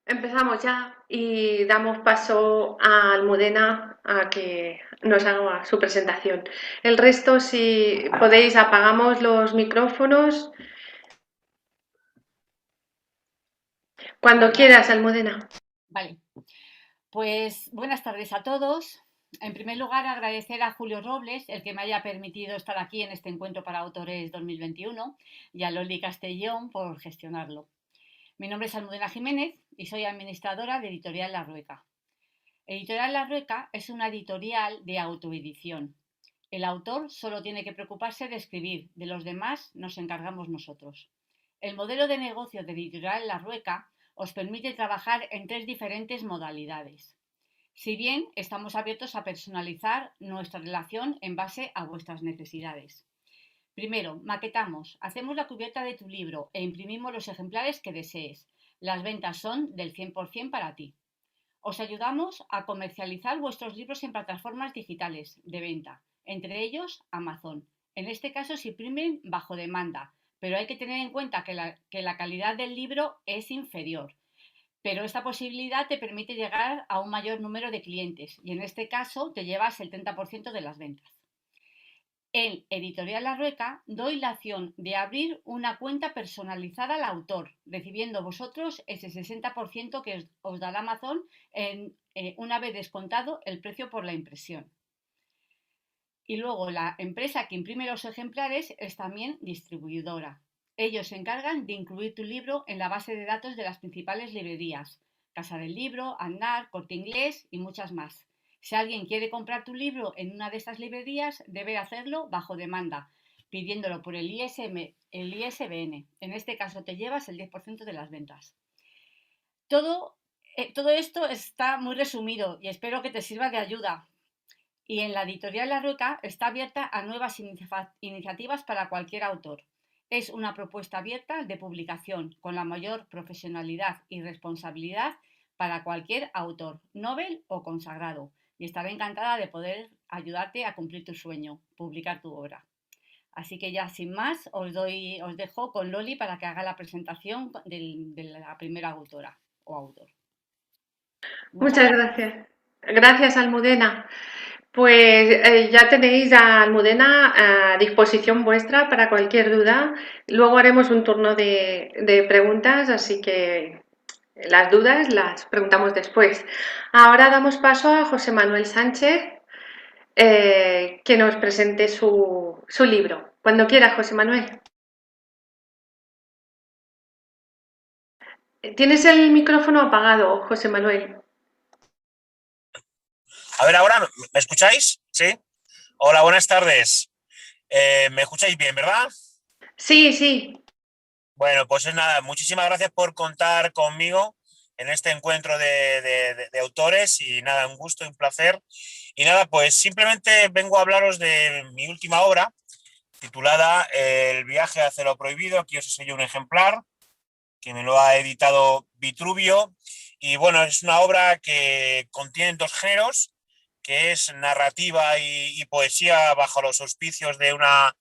Empezamos ya y damos paso a Almudena a que nos haga su presentación. El resto, si podéis, apagamos los micrófonos. Cuando Vale, quieras, Almudena. vale. Pues buenas tardes a todos. En primer lugar, agradecer a Julio Robles el que me haya permitido estar aquí en este encuentro para autores 2021 y a Loli Castellón por gestionarlo. Mi nombre es Almudena Jiménez y soy administradora de Editorial La Rueca. Editorial La Rueca es una editorial de autoedición. El autor solo tiene que preocuparse de escribir, de los demás nos encargamos nosotros. El modelo de negocio de Editorial La Rueca os permite trabajar en tres diferentes modalidades. Si bien estamos abiertos a personalizar nuestra relación en base a vuestras necesidades. Primero, maquetamos, hacemos la cubierta de tu libro e imprimimos los ejemplares que desees. Las ventas son del 100% para ti. Os ayudamos a comercializar vuestros libros en plataformas digitales de venta, entre ellos Amazon. En este caso se imprimen bajo demanda, pero hay que tener en cuenta que la calidad del libro es inferior. Pero esta posibilidad te permite llegar a un mayor número de clientes y en este caso te llevas el 30% de las ventas. En Editorial La Rueca doy la opción de abrir una cuenta personalizada al autor, recibiendo vosotros ese 60% que os dará Amazon una vez descontado el precio por la impresión. Y luego la empresa que imprime los ejemplares es también distribuidora. Ellos se encargan de incluir tu libro en la base de datos de las principales librerías, Casa del Libro, Andar, Corte Inglés y muchas más. Si alguien quiere comprar tu libro en una de estas librerías, debe hacerlo bajo demanda, pidiéndolo por el ISBN. En este caso te llevas el 10% de las ventas. Todo, todo esto está muy resumido y espero que te sirva de ayuda. Y en la editorial La Rueca está abierta a nuevas iniciativas para cualquier autor. Es una propuesta abierta de publicación con la mayor profesionalidad y responsabilidad para cualquier autor, novel o consagrado. Y estaré encantada de poder ayudarte a cumplir tu sueño, publicar tu obra. Así que ya sin más, os dejo con Loli para que haga la presentación de la primera autora o autor. Muchas Muchas gracias. gracias. Gracias, Almudena. Pues ya tenéis a Almudena a disposición vuestra para cualquier duda. Luego haremos un turno de preguntas, así que las dudas las preguntamos después. Ahora damos paso a José Manuel Sánchez, que nos presente su libro. Cuando quiera, José Manuel. Tienes el micrófono apagado, José Manuel. A ver, ahora, ¿me escucháis? Sí. Hola, buenas tardes. ¿Me escucháis bien, verdad? Sí, sí. Bueno, pues es nada, muchísimas gracias por contar conmigo en este encuentro de autores y nada, un gusto y un placer. Y nada, pues simplemente vengo a hablaros de mi última obra titulada El viaje hacia lo prohibido. Aquí os enseño un ejemplar que me lo ha editado Vitruvio. Y bueno, es una obra que contiene dos géneros, que es narrativa y poesía bajo los auspicios de una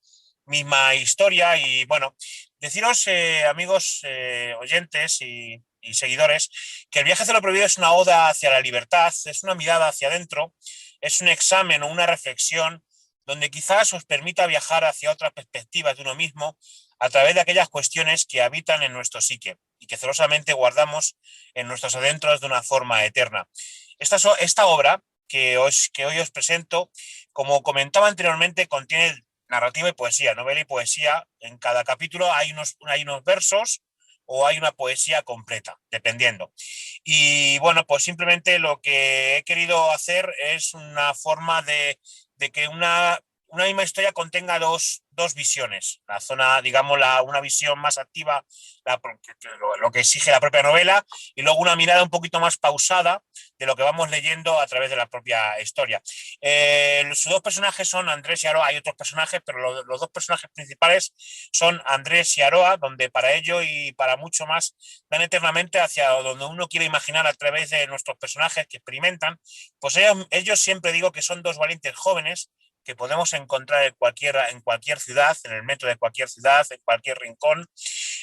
misma historia. Y bueno, deciros, amigos oyentes y seguidores, que El viaje hacia lo prohibido es una oda hacia la libertad, es una mirada hacia adentro, es un examen o una reflexión donde quizás os permita viajar hacia otras perspectivas de uno mismo a través de aquellas cuestiones que habitan en nuestro psique y que celosamente guardamos en nuestros adentros de una forma eterna. Esta obra que hoy os presento, como comentaba anteriormente, contiene narrativa y poesía, novela y poesía. En cada capítulo hay unos versos o hay una poesía completa, dependiendo. Y bueno, pues simplemente lo que he querido hacer es una forma de que una misma historia contenga dos visiones. La zona, digamos, una visión más activa, lo que exige la propia novela, y luego una mirada un poquito más pausada de lo que vamos leyendo a través de la propia historia. Sus dos personajes son Andrés y Aroa. Hay otros personajes, pero los dos personajes principales son Andrés y Aroa, donde para ello y para mucho más dan eternamente hacia donde uno quiere imaginar a través de nuestros personajes que experimentan. Pues ellos siempre digo que son dos valientes jóvenes que podemos encontrar en cualquier ciudad, en el metro de cualquier ciudad, en cualquier rincón,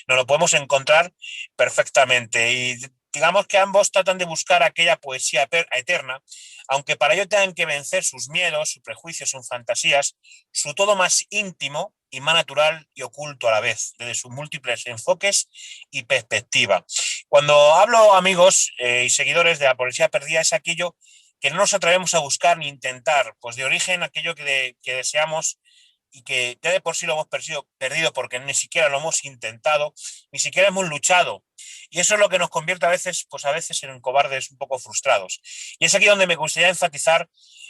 nos lo podemos encontrar perfectamente. Y digamos que ambos tratan de buscar aquella poesía eterna, aunque para ello tengan que vencer sus miedos, sus prejuicios, sus fantasías, su todo más íntimo y más natural y oculto a la vez, desde sus múltiples enfoques y perspectivas. Cuando hablo, amigos y seguidores de la poesía perdida, es aquello que no nos atrevemos a buscar ni intentar, pues de origen aquello que deseamos y que ya de por sí lo hemos perdido porque ni siquiera lo hemos intentado, ni siquiera hemos luchado. Y eso es lo que nos convierte a veces, pues a veces en cobardes un poco frustrados. Y es aquí donde me gustaría enfatizar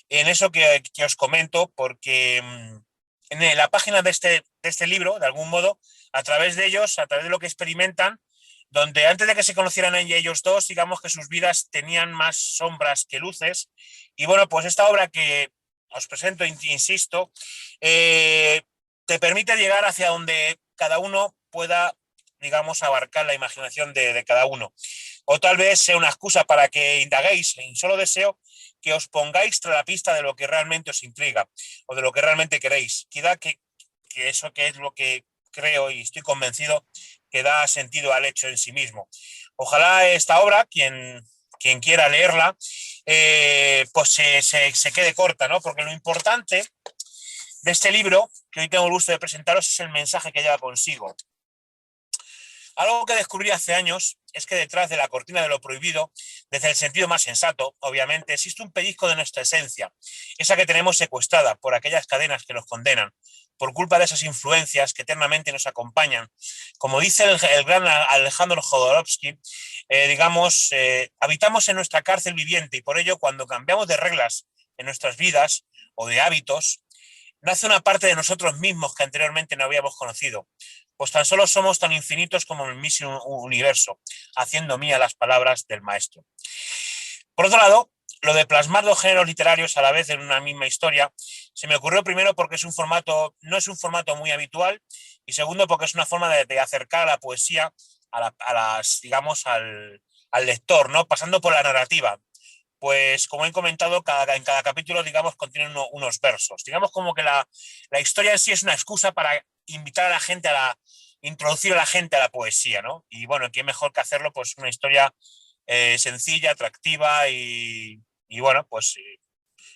en eso que os comento, porque en la página de este libro, de algún modo, a través de ellos, a través de lo que experimentan, donde antes de que se conocieran ellos dos, digamos que sus vidas tenían más sombras que luces. Y bueno, pues esta obra que os presento, insisto, eh, te permite llegar hacia donde cada uno pueda, digamos, abarcar la imaginación de cada uno. O tal vez sea una excusa para que indaguéis, y solo deseo que os pongáis tras la pista de lo que realmente os intriga o de lo que realmente queréis. Quizá que eso que es lo que creo y estoy convencido que da sentido al hecho en sí mismo. Ojalá esta obra, quien quiera leerla, pues se quede corta, ¿no? Porque lo importante de este libro, que hoy tengo el gusto de presentaros, es el mensaje que lleva consigo. Algo que descubrí hace años es que detrás de la cortina de lo prohibido, desde el sentido más sensato, obviamente, existe un pellizco de nuestra esencia, esa que tenemos secuestrada por aquellas cadenas que nos condenan, por culpa de esas influencias que eternamente nos acompañan. Como dice el gran Alejandro Jodorowsky, digamos, habitamos en nuestra cárcel viviente y por ello cuando cambiamos de reglas en nuestras vidas o de hábitos, nace una parte de nosotros mismos que anteriormente no habíamos conocido, pues tan solo somos tan infinitos como el mismo universo, haciendo mía las palabras del maestro. Por otro lado, lo de plasmar dos géneros literarios a la vez en una misma historia se me ocurrió primero porque no es un formato muy habitual y segundo porque es una forma de acercar a la poesía digamos, al lector, ¿no? Pasando por la narrativa. Pues como he comentado, en cada capítulo, digamos, contiene unos versos. Digamos como que la historia en sí es una excusa para invitar a la gente introducir a la gente a la poesía, ¿no? Y bueno, ¿qué mejor que hacerlo? Pues una historia sencilla, atractiva y bueno, pues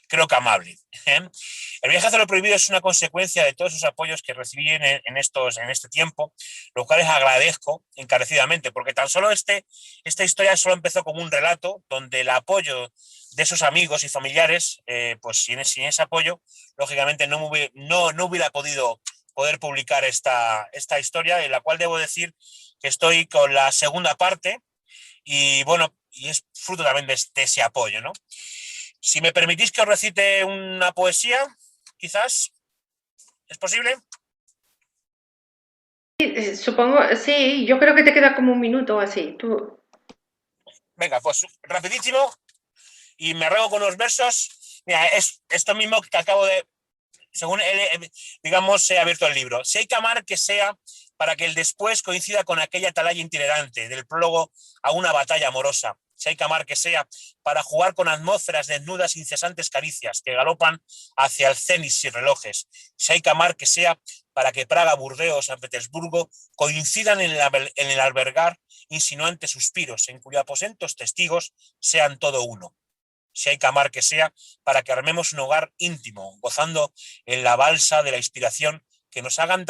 creo que amable. El viaje hacia lo prohibido es una consecuencia de todos esos apoyos que recibí en este tiempo, los cuales agradezco encarecidamente, porque tan solo esta historia solo empezó como un relato donde el apoyo de esos amigos y familiares, pues sin ese apoyo, lógicamente no hubiera podido poder publicar esta historia, en la cual debo decir que estoy con la segunda parte y bueno, y es fruto también de ese apoyo, ¿no? Si me permitís que os recite una poesía, quizás, ¿es posible? Supongo, sí, yo creo que te queda como un minuto así. Tú. Venga, pues rapidísimo y me arreglo con los versos. Mira, es esto mismo que acabo de, según él, digamos, he abierto el libro. Si hay que amar, que sea para que el después coincida con aquella atalaya itinerante del prólogo a una batalla amorosa. Si hay que amar, que sea para jugar con atmósferas desnudas, incesantes caricias que galopan hacia el cenit sin relojes. Si hay que amar, que sea para que Praga, Burdeos, San Petersburgo coincidan en el albergar insinuantes suspiros, en cuyos aposentos testigos sean todo uno. Si hay que amar, que sea para que armemos un hogar íntimo, gozando en la balsa de la inspiración, que nos hagan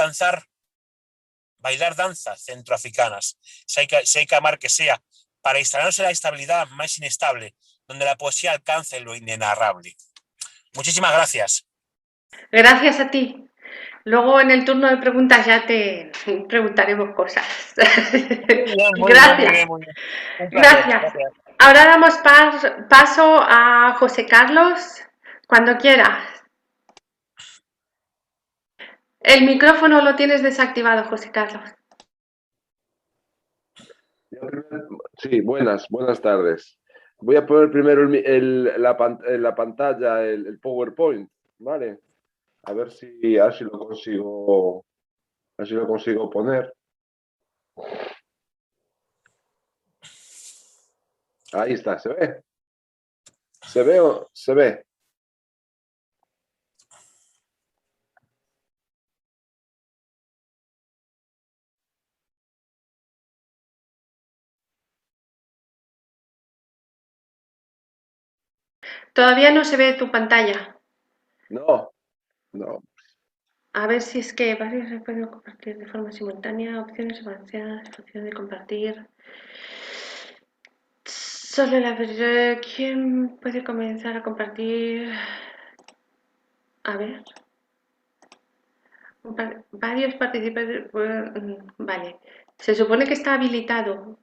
bailar danzas centroafricanas. Si hay que amar, que sea para instalarnos en la estabilidad más inestable, donde la poesía alcance lo inenarrable. Muchísimas gracias. Gracias a ti. Luego en el turno de preguntas ya te preguntaremos cosas. Muy bien, muy bien, muy Gracias, bien, muy bien. Un placer. gracias. Gracias. Ahora damos paso a José Carlos, cuando quieras. El micrófono lo tienes desactivado, José Carlos. Sí, buenas tardes. Voy a poner primero la pantalla, el PowerPoint, ¿vale? A ver si así lo consigo poner. Ahí está, ¿se ve? ¿Se ve o se ve? Todavía no se ve tu pantalla. No, no. A ver si es que varios se pueden compartir de forma simultánea. Opciones avanzadas, función de compartir. Solo ¿quién puede comenzar a compartir? A ver. Varios participantes. Vale. Se supone que está habilitado.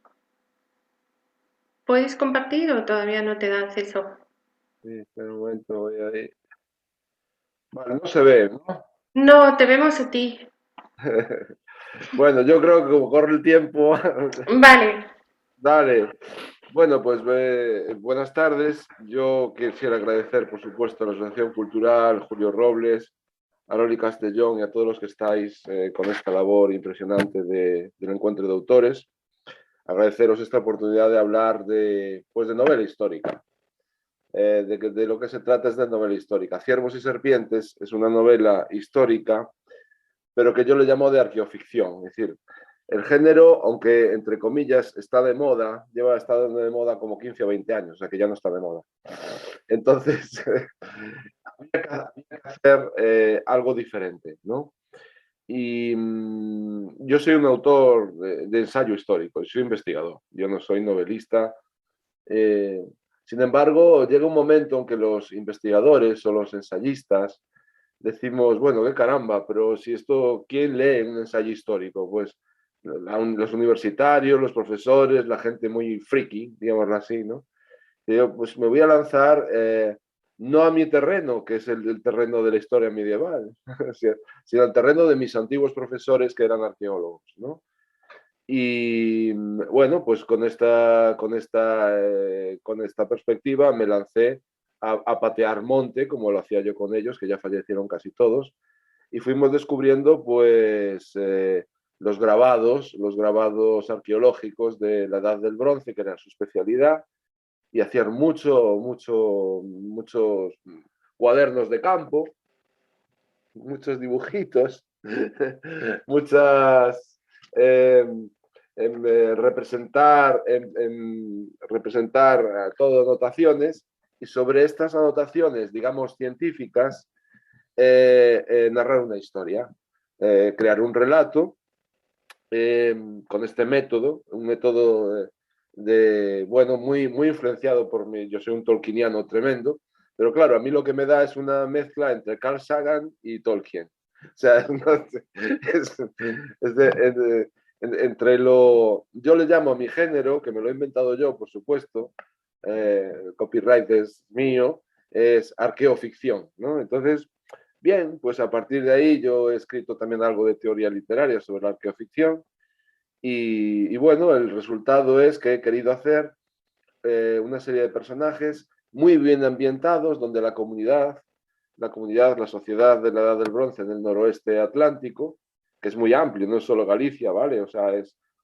¿Puedes compartir o todavía no te da acceso? Sí, espera un momento, voy ahí. Vale, no se ve, ¿no? No, te vemos a ti. Bueno, yo creo que como corre el tiempo, Vale. dale. Bueno, pues buenas tardes. Yo quisiera agradecer, por supuesto, a la Asociación Cultural, Julio Robles, a Loli Castellón y a todos los que estáis con esta labor impresionante del encuentro de autores. Agradeceros esta oportunidad de hablar pues de novela histórica. De lo que se trata es de novela histórica. Ciervos y serpientes es una novela histórica, pero que yo le llamo de arqueoficción. Es decir, el género, aunque entre comillas está de moda, lleva estado de moda como 15 o 20 años, o sea que ya no está de moda. Entonces, había que hacer algo diferente, ¿no? Y yo soy un autor de ensayo histórico, soy investigador, yo no soy novelista. Eh, Sin embargo, llega un momento en que los investigadores o los ensayistas decimos, bueno, qué caramba, pero si esto, ¿quién lee un ensayo histórico? Pues los universitarios, los profesores, la gente muy friki, digámoslo así, ¿no? Y yo, pues me voy a lanzar no a mi terreno, que es el terreno de la historia medieval, sino al terreno de mis antiguos profesores que eran arqueólogos, ¿no? Y bueno, pues con esta perspectiva me lancé a patear monte, como lo hacía yo con ellos, que ya fallecieron casi todos, y fuimos descubriendo pues los grabados arqueológicos de la Edad del Bronce, que era su especialidad, y hacían muchos cuadernos de campo, muchos dibujitos, muchas representar todo anotaciones, y sobre estas anotaciones, digamos, científicas, narrar una historia, crear un relato con este método, un método bueno, muy influenciado por mí. Yo soy un tolkieniano tremendo, pero claro, a mí lo que me da es una mezcla entre Carl Sagan y Tolkien. O sea, entre yo le llamo a mi género, que me lo he inventado yo, por supuesto, el copyright es mío, es arqueoficción, ¿no? Entonces, bien, pues a partir de ahí yo he escrito también algo de teoría literaria sobre la arqueoficción, y bueno, el resultado es que he querido hacer una serie de personajes muy bien ambientados, donde la sociedad de la Edad del Bronce en el noroeste atlántico, que es muy amplio, no es solo Galicia, ¿vale? O sea,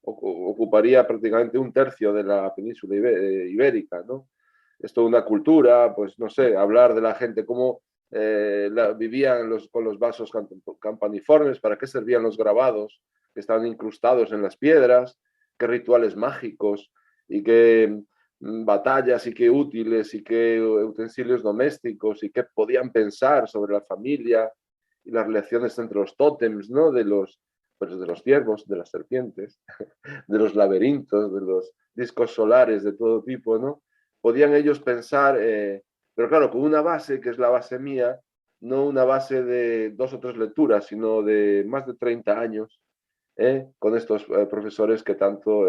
ocuparía prácticamente un tercio de la península ibérica, ¿no? Es toda una cultura, pues no sé, hablar de la gente, cómo vivían con los vasos campaniformes, para qué servían los grabados que estaban incrustados en las piedras, qué rituales mágicos y qué batallas y qué útiles y qué utensilios domésticos y qué podían pensar sobre la familia y las relaciones entre los tótems, ¿no? Pues de los ciervos, de las serpientes, de los laberintos, de los discos solares de todo tipo, ¿no? Podían ellos pensar, pero claro, con una base que es la base mía, no una base de 2 o 3 lecturas, sino de más de 30 años, con estos profesores que tanto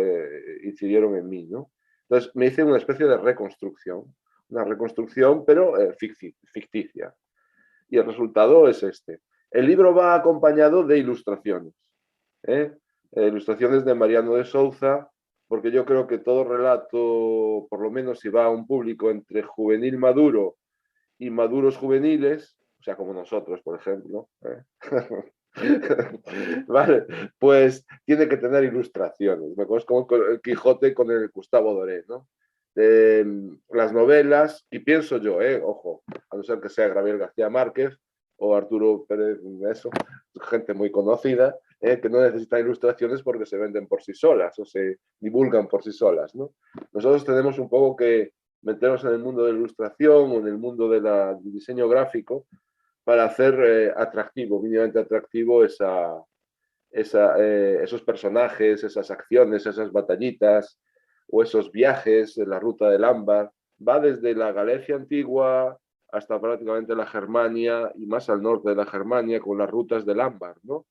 incidieron en mí, ¿no? Entonces me hice una especie de una reconstrucción, pero ficticia. Y el resultado es este. El libro va acompañado de ilustraciones, ¿eh? Ilustraciones de Mariano de Souza, porque yo creo que todo relato, por lo menos si va a un público entre juvenil maduro y maduros juveniles, o sea, como nosotros, por ejemplo, vale, pues tiene que tener ilustraciones. Me acuerdo como el Quijote con el Gustavo Doré, ¿no? Las novelas, y pienso yo, ojo, a no ser que sea Gabriel García Márquez o Arturo Pérez, eso, gente muy conocida, que no necesitan ilustraciones porque se venden por sí solas o se divulgan por sí solas, ¿no? Nosotros tenemos un poco que meternos en el mundo de la ilustración o en el mundo del diseño gráfico para hacer atractivo, mínimamente atractivo esos personajes, esas acciones, esas batallitas o esos viajes en la ruta del ámbar. Va desde la Galicia antigua hasta prácticamente la Germania y más al norte de la Germania con las rutas del ámbar, ¿no?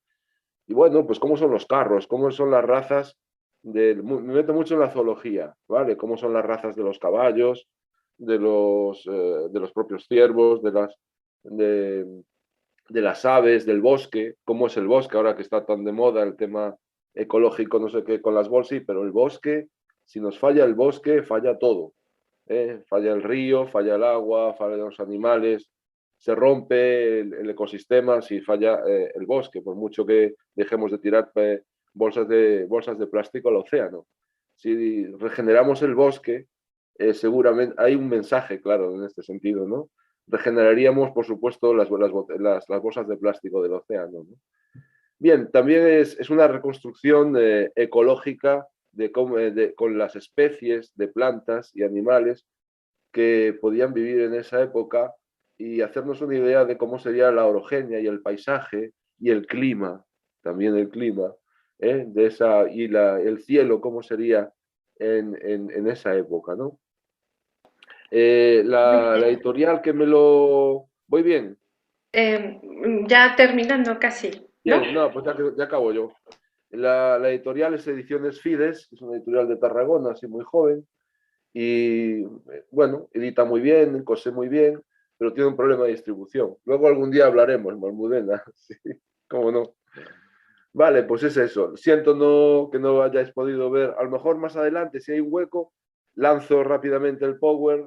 Y bueno, pues cómo son los carros, cómo son las razas, me meto mucho en la zoología, ¿vale? Cómo son las razas de los caballos, de los propios ciervos, de, de las aves, del bosque, cómo es el bosque, ahora que está tan de moda el tema ecológico, no sé qué, con las bolsas, pero el bosque, si nos falla el bosque, falla todo. Falla el río, falla el agua, fallan los animales, se rompe el ecosistema si falla el bosque, por mucho que dejemos de tirar bolsas de plástico al océano. Si regeneramos el bosque, seguramente hay un mensaje claro en este sentido, ¿no? Regeneraríamos, por supuesto, las bolsas de plástico del océano, ¿no? Bien, también es una reconstrucción ecológica con las especies de plantas y animales que podían vivir en esa época y hacernos una idea de cómo sería la orogenia y el paisaje y el clima, también el clima, el cielo, cómo sería en esa época, ¿no? La editorial que me lo... ¿Voy bien? Ya terminando casi, ¿no? Bien, no, pues ya acabo yo. La editorial es Ediciones Fides, es una editorial de Tarragona, así muy joven, y bueno, edita muy bien, cose muy bien, pero tiene un problema de distribución. Luego algún día hablaremos, Almudena, sí, cómo no. Vale, pues es eso. Siento que no hayáis podido ver. A lo mejor más adelante, si hay un hueco, lanzo rápidamente el Power,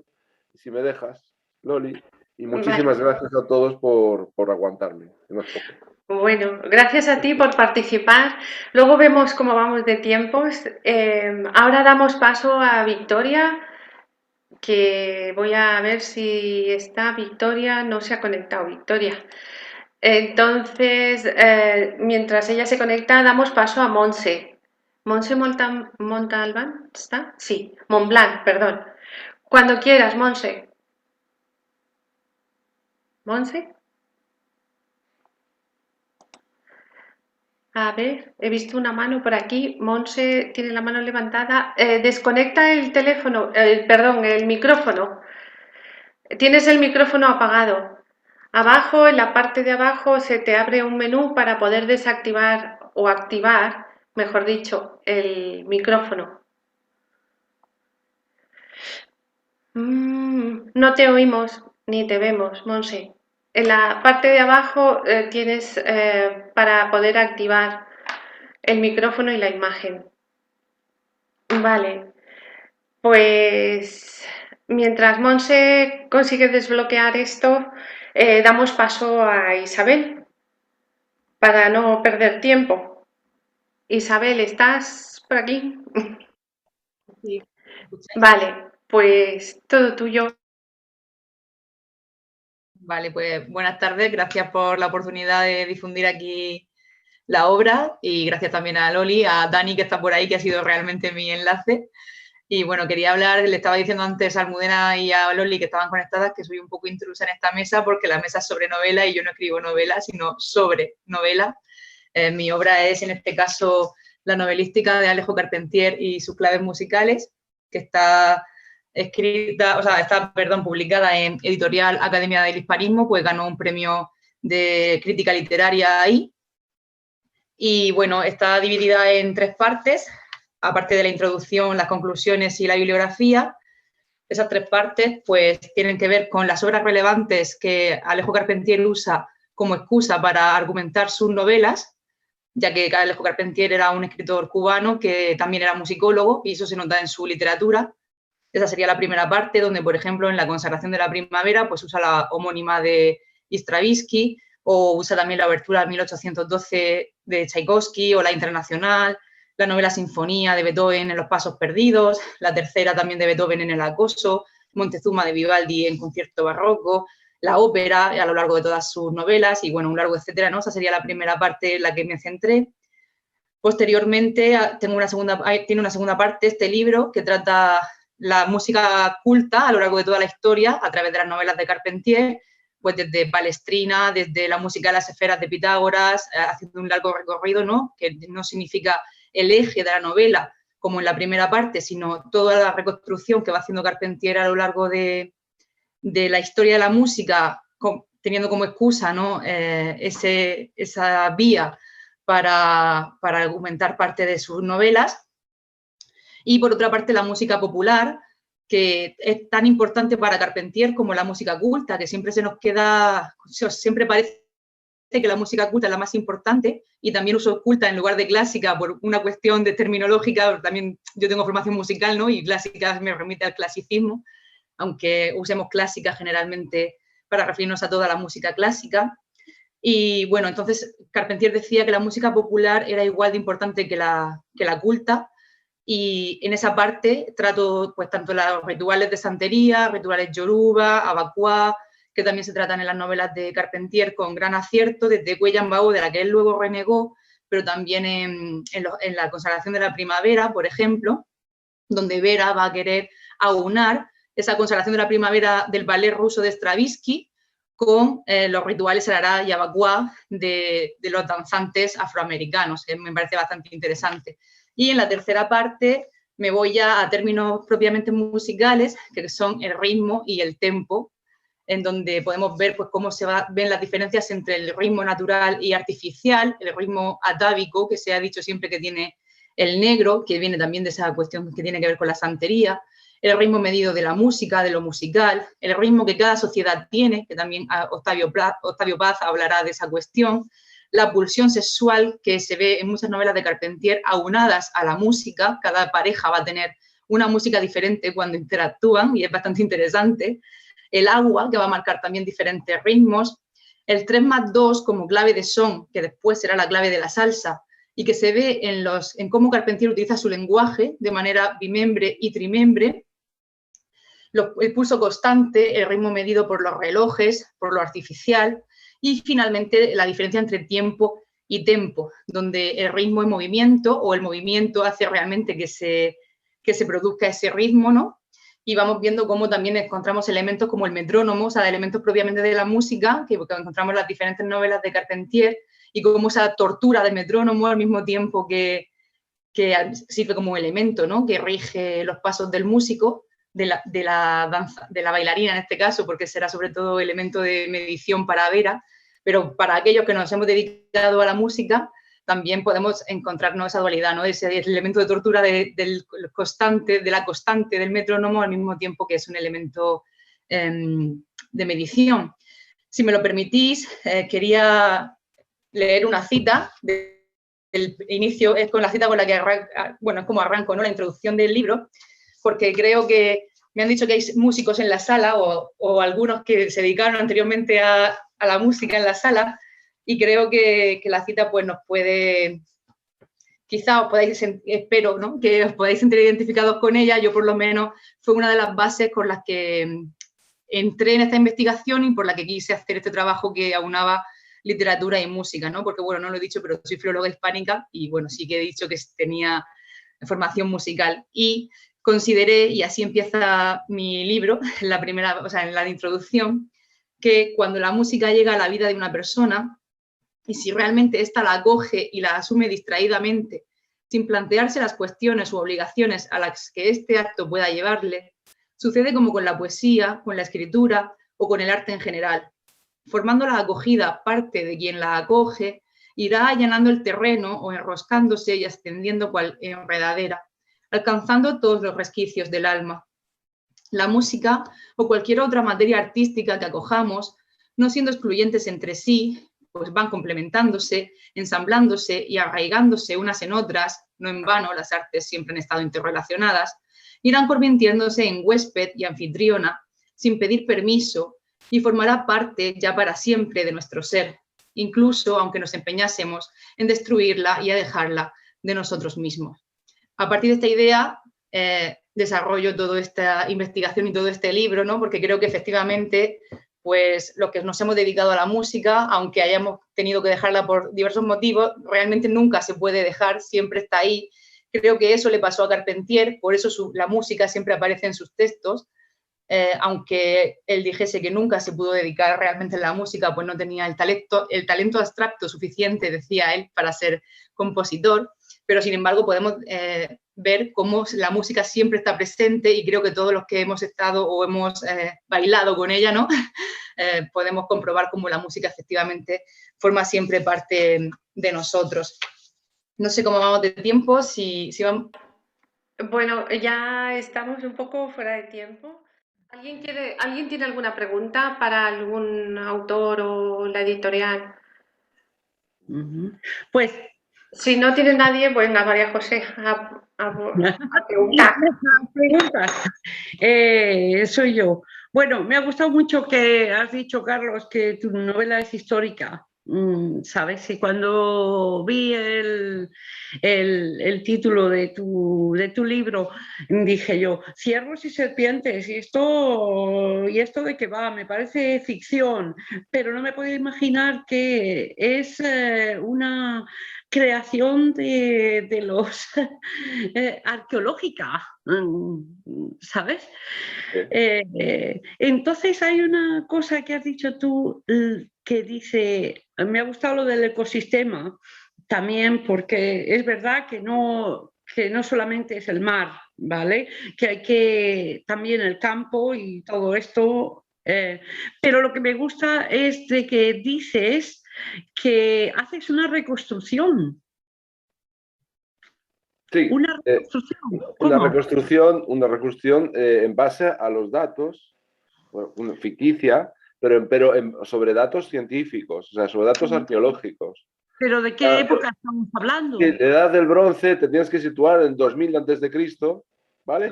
si me dejas, Loli. Y muchísimas Vale. gracias a todos por aguantarme. Que no es poco. Bueno, gracias a ti por participar. Luego vemos cómo vamos de tiempos. Ahora damos paso a Victoria, que voy a ver si está Victoria. No se ha conectado Victoria. Entonces, mientras ella se conecta, damos paso a Monse. Monse Montalbán, ¿está? Sí, Montblanc, perdón. Cuando quieras, Monse. ¿Monse? A ver, he visto una mano por aquí. Monse tiene la mano levantada. Desconecta el teléfono, perdón, el micrófono. Tienes el micrófono apagado. Abajo, en la parte de abajo, se te abre un menú para poder desactivar o activar, mejor dicho, el micrófono. No te oímos ni te vemos, Monse. En la parte de abajo tienes para poder activar el micrófono y la imagen. Vale, pues mientras Monse consigue desbloquear esto, damos paso a Isabel para no perder tiempo. Isabel, ¿estás por aquí? Sí. Vale, pues todo tuyo. Vale, pues buenas tardes. Gracias por la oportunidad de difundir aquí la obra y gracias también a Loli, a Dani que está por ahí, que ha sido realmente mi enlace. Y bueno, quería hablar, le estaba diciendo antes a Almudena y a Loli que estaban conectadas, que soy un poco intrusa en esta mesa porque la mesa es sobre novela y yo no escribo novela, sino sobre novela. Mi obra es, en este caso, la novelística de Alejo Carpentier y sus claves musicales, que está publicada en Editorial Academia del Hispanismo, pues ganó un premio de crítica literaria ahí. Y bueno, está dividida en 3 partes, aparte de la introducción, las conclusiones y la bibliografía. Esas 3 partes pues tienen que ver con las obras relevantes que Alejo Carpentier usa como excusa para argumentar sus novelas, ya que Alejo Carpentier era un escritor cubano que también era musicólogo y eso se nota en su literatura. Esa sería la primera parte, donde, por ejemplo, en La consagración de la primavera, pues usa la homónima de Stravinsky, o usa también la obertura 1812 de Tchaikovsky, o la Internacional, la novela Sinfonía de Beethoven en Los pasos perdidos, la tercera también de Beethoven en El acoso, Montezuma de Vivaldi en Concierto barroco, la ópera a lo largo de todas sus novelas, y bueno, un largo etcétera, ¿no? Esa sería la primera parte en la que me centré. Posteriormente, tiene una segunda parte, este libro, que trata la música culta a lo largo de toda la historia, a través de las novelas de Carpentier, pues desde Palestrina, desde la música de las esferas de Pitágoras, haciendo un largo recorrido, ¿no? Que no significa el eje de la novela, como en la primera parte, sino toda la reconstrucción que va haciendo Carpentier a lo largo de la historia de la música, teniendo como excusa, ¿no? Esa vía para argumentar parte de sus novelas. Y por otra parte la música popular, que es tan importante para Carpentier como la música culta, que siempre se nos queda, siempre parece que la música culta es la más importante, y también uso culta en lugar de clásica por una cuestión de terminológica. También yo tengo formación musical, ¿no? Y clásica me remite al clasicismo, aunque usemos clásica generalmente para referirnos a toda la música clásica. Y bueno, entonces Carpentier decía que la música popular era igual de importante que la culta, y en esa parte trato pues tanto los rituales de santería, rituales yoruba, abacuá, que también se tratan en las novelas de Carpentier con gran acierto, desde Cuellan-Bao, de la que él luego renegó, pero también en la consagración de la primavera, por ejemplo, donde Vera va a querer aunar esa consagración de la primavera del ballet ruso de Stravinsky con los rituales Sarará y Abacuá de los danzantes afroamericanos, que me parece bastante interesante. Y en la tercera parte me voy ya a términos propiamente musicales, que son el ritmo y el tempo, en donde podemos ver pues, cómo ven las diferencias entre el ritmo natural y artificial, el ritmo atávico, que se ha dicho siempre que tiene el negro, que viene también de esa cuestión que tiene que ver con la santería, el ritmo medido de la música, de lo musical, el ritmo que cada sociedad tiene, que también Octavio Paz hablará de esa cuestión, la pulsión sexual que se ve en muchas novelas de Carpentier aunadas a la música. Cada pareja va a tener una música diferente cuando interactúan y es bastante interesante. El agua, que va a marcar también diferentes ritmos. El 3+2 como clave de son, que después será la clave de la salsa, y que se ve en cómo Carpentier utiliza su lenguaje de manera bimembre y trimembre. El pulso constante, el ritmo medido por los relojes, por lo artificial, y finalmente la diferencia entre tiempo y tempo, donde el ritmo es movimiento o el movimiento hace realmente que se produzca ese ritmo, ¿no? Y vamos viendo cómo también encontramos elementos como el metrónomo, o sea, elementos propiamente de la música, que encontramos en las diferentes novelas de Carpentier, y cómo esa tortura del metrónomo al mismo tiempo que sirve como elemento, ¿no? Que rige los pasos del músico, de la bailarina en este caso, porque será sobre todo elemento de medición para Vera, pero para aquellos que nos hemos dedicado a la música, también podemos encontrarnos esa dualidad, ¿no? Ese elemento de tortura de la constante del metrónomo, al mismo tiempo que es un elemento de medición. Si me lo permitís, quería leer una cita del inicio, es con la cita con la que es como arranco, ¿no? La introducción del libro, porque creo que me han dicho que hay músicos en la sala o algunos que se dedicaron anteriormente a la música en la sala, y creo que la cita pues nos puede, quizá os podáis, espero, ¿no? Que os podáis sentir identificados con ella. Yo por lo menos fue una de las bases con las que entré en esta investigación y por la que quise hacer este trabajo que aunaba literatura y música, ¿no? Porque, bueno, no lo he dicho, pero soy filóloga hispánica y, bueno, sí que he dicho que tenía formación musical. Y consideré, y así empieza mi libro, en la introducción, que cuando la música llega a la vida de una persona, y si realmente ésta la acoge y la asume distraídamente, sin plantearse las cuestiones u obligaciones a las que este acto pueda llevarle, sucede como con la poesía, con la escritura o con el arte en general. Formando la acogida parte de quien la acoge, irá allanando el terreno o enroscándose y ascendiendo cual enredadera, alcanzando todos los resquicios del alma. La música o cualquier otra materia artística que acojamos, no siendo excluyentes entre sí, pues van complementándose, ensamblándose y arraigándose unas en otras, no en vano las artes siempre han estado interrelacionadas, irán convirtiéndose en huésped y anfitriona, sin pedir permiso, y formará parte ya para siempre de nuestro ser, incluso aunque nos empeñásemos en destruirla y a dejarla de nosotros mismos. A partir de esta idea, desarrollo toda esta investigación y todo este libro, ¿no? Porque creo que efectivamente, pues los que nos hemos dedicado a la música, aunque hayamos tenido que dejarla por diversos motivos, realmente nunca se puede dejar, siempre está ahí, Creo que eso le pasó a Carpentier, por eso la música siempre aparece en sus textos, aunque él dijese que nunca se pudo dedicar realmente a la música, pues no tenía el talento abstracto suficiente, decía él, para ser compositor, pero sin embargo podemos ver cómo la música siempre está presente y creo que todos los que hemos estado o hemos bailado con ella, ¿no? Podemos comprobar cómo la música efectivamente forma siempre parte de nosotros. No sé cómo vamos de tiempo, si vamos... Bueno, ya estamos un poco fuera de tiempo. ¿Alguien tiene alguna pregunta para algún autor o la editorial? Pues Si no tiene nadie, venga, María José, a preguntar. preguntas. Soy yo. Bueno, me ha gustado mucho que has dicho, Carlos, que tu novela es histórica. ¿Sabes? Y cuando vi el título de tu libro, dije yo, ciervos y serpientes, ¿y esto de qué va? Me parece ficción, pero no me podía imaginar que es una creación de los arqueológica, ¿sabes? Entonces hay una cosa que has dicho tú que dice, me ha gustado lo del ecosistema también, porque es verdad que no solamente es el mar, ¿vale? Que hay que también el campo y todo esto. Pero lo que me gusta es de que dices que haces una reconstrucción. Sí, Una reconstrucción. una reconstrucción en base a los datos, bueno, ficticia, pero sobre datos científicos, o sea, sobre datos arqueológicos. ¿Pero de qué época estamos hablando? La edad del bronce te tienes que situar en 2000 antes de Cristo, ¿vale?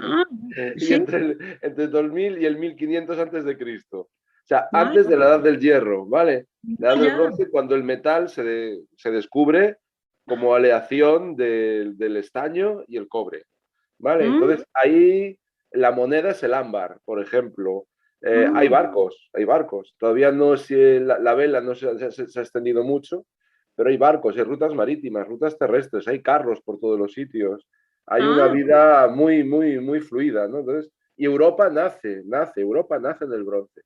Y ¿sí? entre 2000 y el 1500 antes de Cristo. O sea, antes de la edad del hierro, ¿vale? La edad del bronce, cuando el metal se descubre como aleación del estaño y el cobre, ¿vale? Entonces, ahí la moneda es el ámbar, por ejemplo. Hay barcos. Todavía no es, la vela no se ha extendido mucho, pero hay barcos, hay rutas marítimas, rutas terrestres, hay carros por todos los sitios. Hay una vida muy, muy, muy fluida, ¿no? Entonces, y Europa Europa nace en el bronce.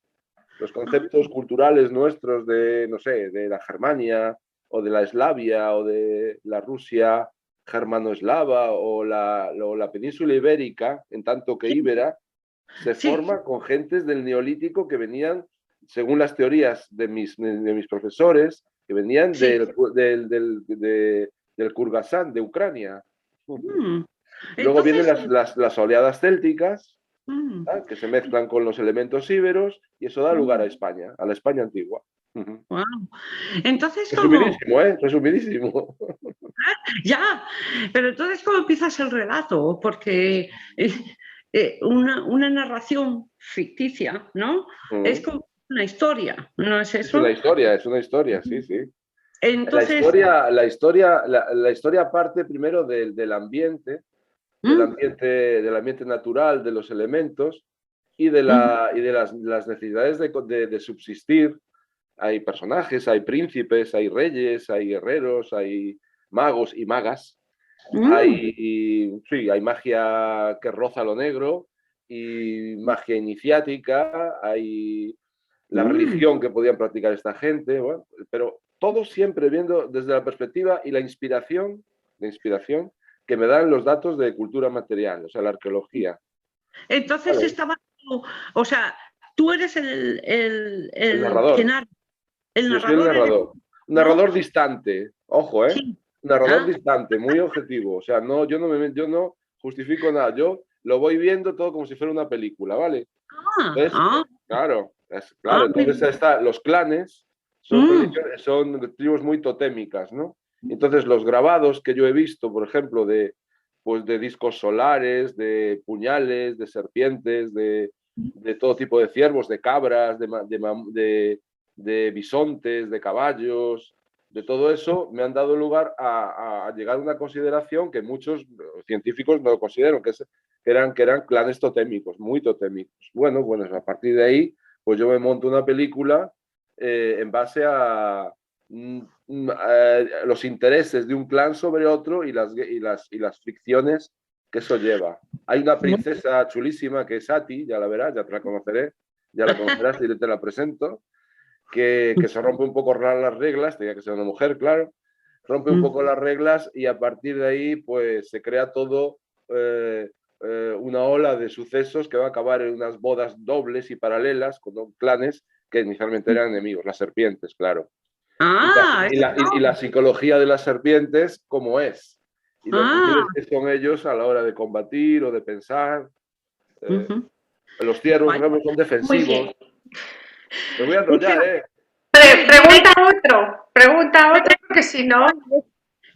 Los conceptos culturales nuestros de, no sé, de la Germania o de la Eslavia o de la Rusia germano-eslava o la península ibérica, en tanto que íbera, se forma con gentes del Neolítico que venían, según las teorías de mis profesores, que venían del Kurgasán, de Ucrania. Luego vienen las oleadas célticas, que se mezclan con los elementos íberos, y eso da lugar a España, a la España antigua. Wow. Entonces, resumidísimo, ¿eh? Resumidísimo. Ya, pero entonces, ¿cómo empiezas el relato? Porque una narración ficticia, ¿no? Es como una historia, ¿no es eso? Es una historia, sí, sí. Entonces, la historia parte primero del ambiente, del ambiente natural, de los elementos y de las necesidades de subsistir. Hay personajes, hay príncipes, hay reyes, hay guerreros, hay magos y magas. Hay magia que roza lo negro y magia iniciática, hay la religión que podían practicar esta gente, bueno, pero todo siempre viendo desde la perspectiva y la inspiración que me dan los datos de cultura material, o sea, la arqueología. Entonces ¿vale? Estaba, o sea, tú eres el narrador. El narrador. Yo soy el narrador. Un narrador distante, ojo, ¿eh? Sí. Un narrador distante, muy objetivo. O sea, yo no justifico nada. Yo lo voy viendo todo como si fuera una película, ¿vale? Entonces, claro. Entonces los clanes son tribus muy totémicas, ¿no? Entonces los grabados que yo he visto, por ejemplo, de discos solares, de puñales, de serpientes, de todo tipo de ciervos, de cabras, de bisontes, de caballos, de todo eso, me han dado lugar a llegar a una consideración que muchos científicos no lo consideran, que eran clanes totémicos, muy totémicos. Bueno, a partir de ahí, pues yo me monto una película en base a los intereses de un clan sobre otro y las fricciones que eso lleva. Hay una princesa chulísima que es Sati, ya la verás, ya te la conoceré, ya la conocerás y te la presento, que se rompe un poco las reglas, tenía que ser una mujer, claro, rompe un poco las reglas y a partir de ahí pues se crea todo una ola de sucesos que va a acabar en unas bodas dobles y paralelas con clanes que inicialmente eran enemigos, las serpientes, claro. Ah, Y la psicología de las serpientes, ¿cómo es? Y los niveles que son ellos a la hora de combatir o de pensar. Los ciervos son defensivos. Me voy a enrollar, ¿eh? Pregunta otro, porque si no...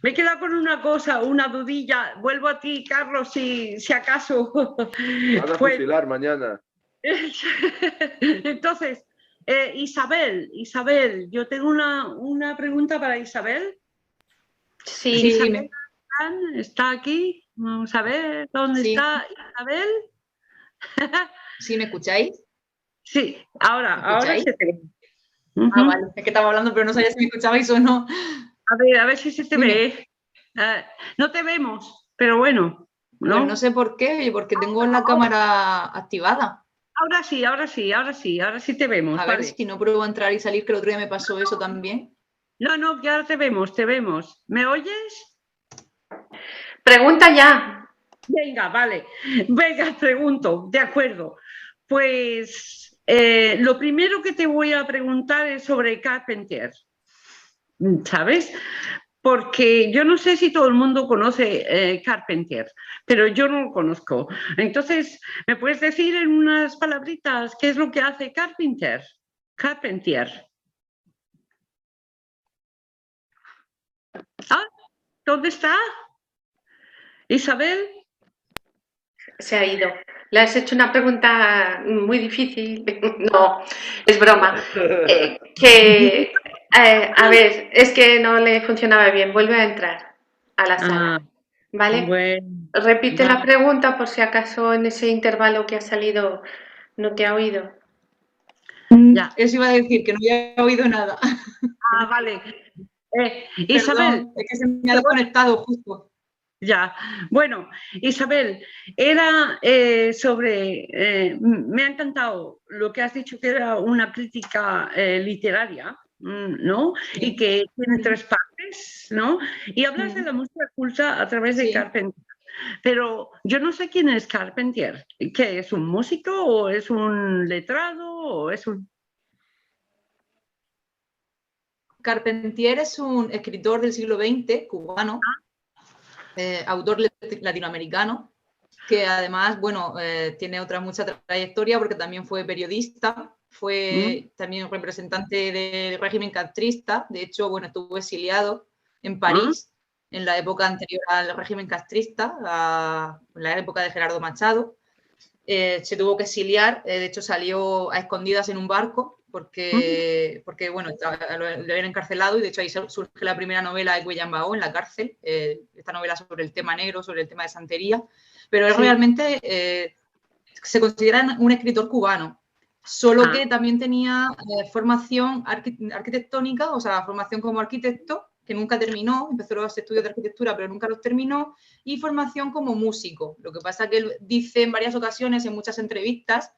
Me he quedado con una cosa, una dudilla. Vuelvo a ti, Carlos, si acaso. Van a fusilar mañana. Entonces, Isabel, yo tengo una pregunta para Isabel. Sí, Isabel está aquí. Vamos a ver, ¿dónde está Isabel? ¿Sí me escucháis? Sí, ahora se te ve. Ah, vale, es que estaba hablando, pero no sabía si me escuchabais o no. A ver si se te ve. No te vemos, pero bueno. ¿no? Pues no sé por qué, porque tengo la cámara activada. Ahora sí te vemos. A ver si no pruebo a entrar y salir, que el otro día me pasó eso también. No, que ahora te vemos. ¿Me oyes? Pregunta ya. Venga, vale. Venga, pregunto. De acuerdo. Pues lo primero que te voy a preguntar es sobre Carpentier. ¿Sabes? Porque yo no sé si todo el mundo conoce Carpentier, pero yo no lo conozco. Entonces, ¿me puedes decir en unas palabritas qué es lo que hace Carpentier? ¿Ah? ¿Dónde está? ¿Isabel? Se ha ido. Le has hecho una pregunta muy difícil. No, es broma. A ver, es que no le funcionaba bien. Vuelve a entrar a la sala. ¿Vale? Bueno, repite la pregunta por si acaso en ese intervalo que ha salido no te ha oído. Ya. Eso iba a decir, que no había oído nada. Ah, vale. Isabel. Perdón, es que se me ha desconectado justo. Ya, bueno, Isabel, era sobre, me ha encantado lo que has dicho que era una crítica literaria, ¿no? Sí. Y que tiene 3 partes, ¿no? Y hablas de la música culta a través de Carpentier. Pero yo no sé quién es Carpentier. ¿Qué es un músico o es un letrado o es un...? Carpentier es un escritor del siglo XX, cubano. Autor latinoamericano, que además, bueno, tiene otra mucha trayectoria porque también fue periodista, fue también representante del régimen castrista, de hecho, bueno, estuvo exiliado en París en la época anterior al régimen castrista, en la época de Gerardo Machado. Se tuvo que exiliar, de hecho salió a escondidas en un barco porque bueno, lo habían encarcelado y de hecho ahí surge la primera novela de Guayambao en la cárcel, esta novela sobre el tema negro, sobre el tema de santería, pero él realmente se considera un escritor cubano, solo que también tenía formación arquitectónica, o sea, formación como arquitecto, que nunca terminó, empezó los estudios de arquitectura, pero nunca los terminó, y formación como músico. Lo que pasa es que él dice en varias ocasiones, en muchas entrevistas,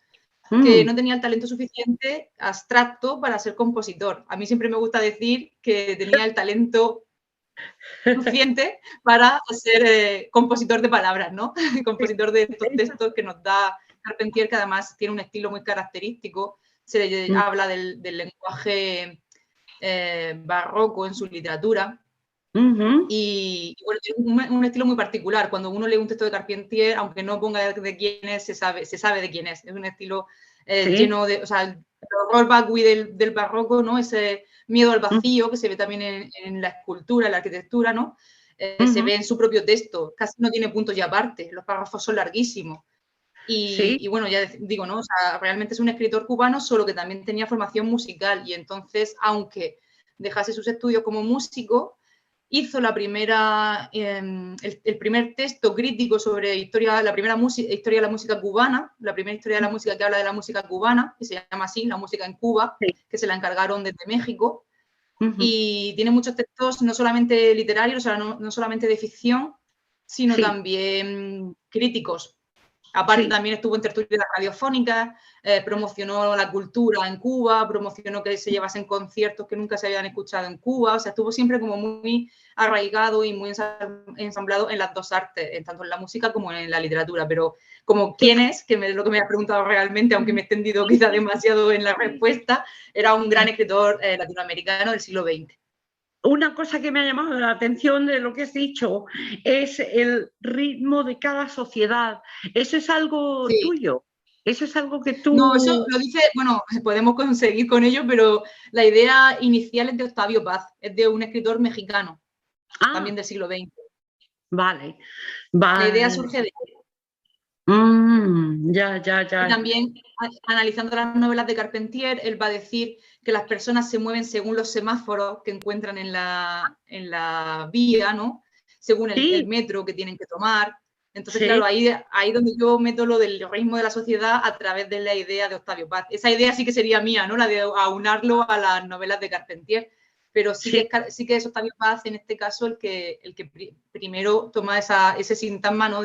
que no tenía el talento suficiente abstracto para ser compositor. A mí siempre me gusta decir que tenía el talento suficiente para ser compositor de palabras, ¿no? Compositor de estos textos que nos da Carpentier, que además tiene un estilo muy característico. Se le habla del lenguaje barroco en su literatura. Y bueno, tiene un estilo muy particular. Cuando uno lee un texto de Carpentier, aunque no ponga de quién es, se sabe de quién es. Es un estilo lleno de, o sea, el horror vacui del barroco, ¿no? Ese miedo al vacío que se ve también en la escultura, en la arquitectura, ¿no? Se ve en su propio texto, casi no tiene puntos y aparte, los párrafos son larguísimos. Y bueno, ya digo, ¿no? O sea, realmente es un escritor cubano, solo que también tenía formación musical y entonces, aunque dejase sus estudios como músico, hizo la primera, el primer texto crítico sobre la primera historia de la música cubana, la primera historia de la música que habla de la música cubana, que se llama así, La música en Cuba, que se la encargaron desde México. y tiene muchos textos no solamente literarios, o sea, no solamente de ficción, sino también críticos. Aparte también estuvo en tertulias radiofónicas, promocionó la cultura en Cuba, promocionó que se llevasen conciertos que nunca se habían escuchado en Cuba, o sea, estuvo siempre como muy arraigado y muy ensamblado en las dos artes, tanto en la música como en la literatura, pero como quién es, que es lo que me has preguntado realmente, aunque me he extendido quizá demasiado en la respuesta, era un gran escritor latinoamericano del siglo XX. Una cosa que me ha llamado la atención de lo que has dicho es el ritmo de cada sociedad. ¿Eso es algo tuyo? ¿Eso es algo que tú...? No, eso lo dice, bueno, podemos conseguir con ello, pero la idea inicial es de Octavio Paz, es de un escritor mexicano, también del siglo XX. Vale. La idea surge de él. Ya. Y también, analizando las novelas de Carpentier, él va a decir que las personas se mueven según los semáforos que encuentran en la vía, ¿no? Según el metro que tienen que tomar. Entonces, claro, ahí donde yo meto lo del ritmo de la sociedad a través de la idea de Octavio Paz. Esa idea sí que sería mía, ¿no? La de aunarlo a las novelas de Carpentier. Pero sí que es Octavio Paz, en este caso, el que primero toma ese sintagma, ¿no?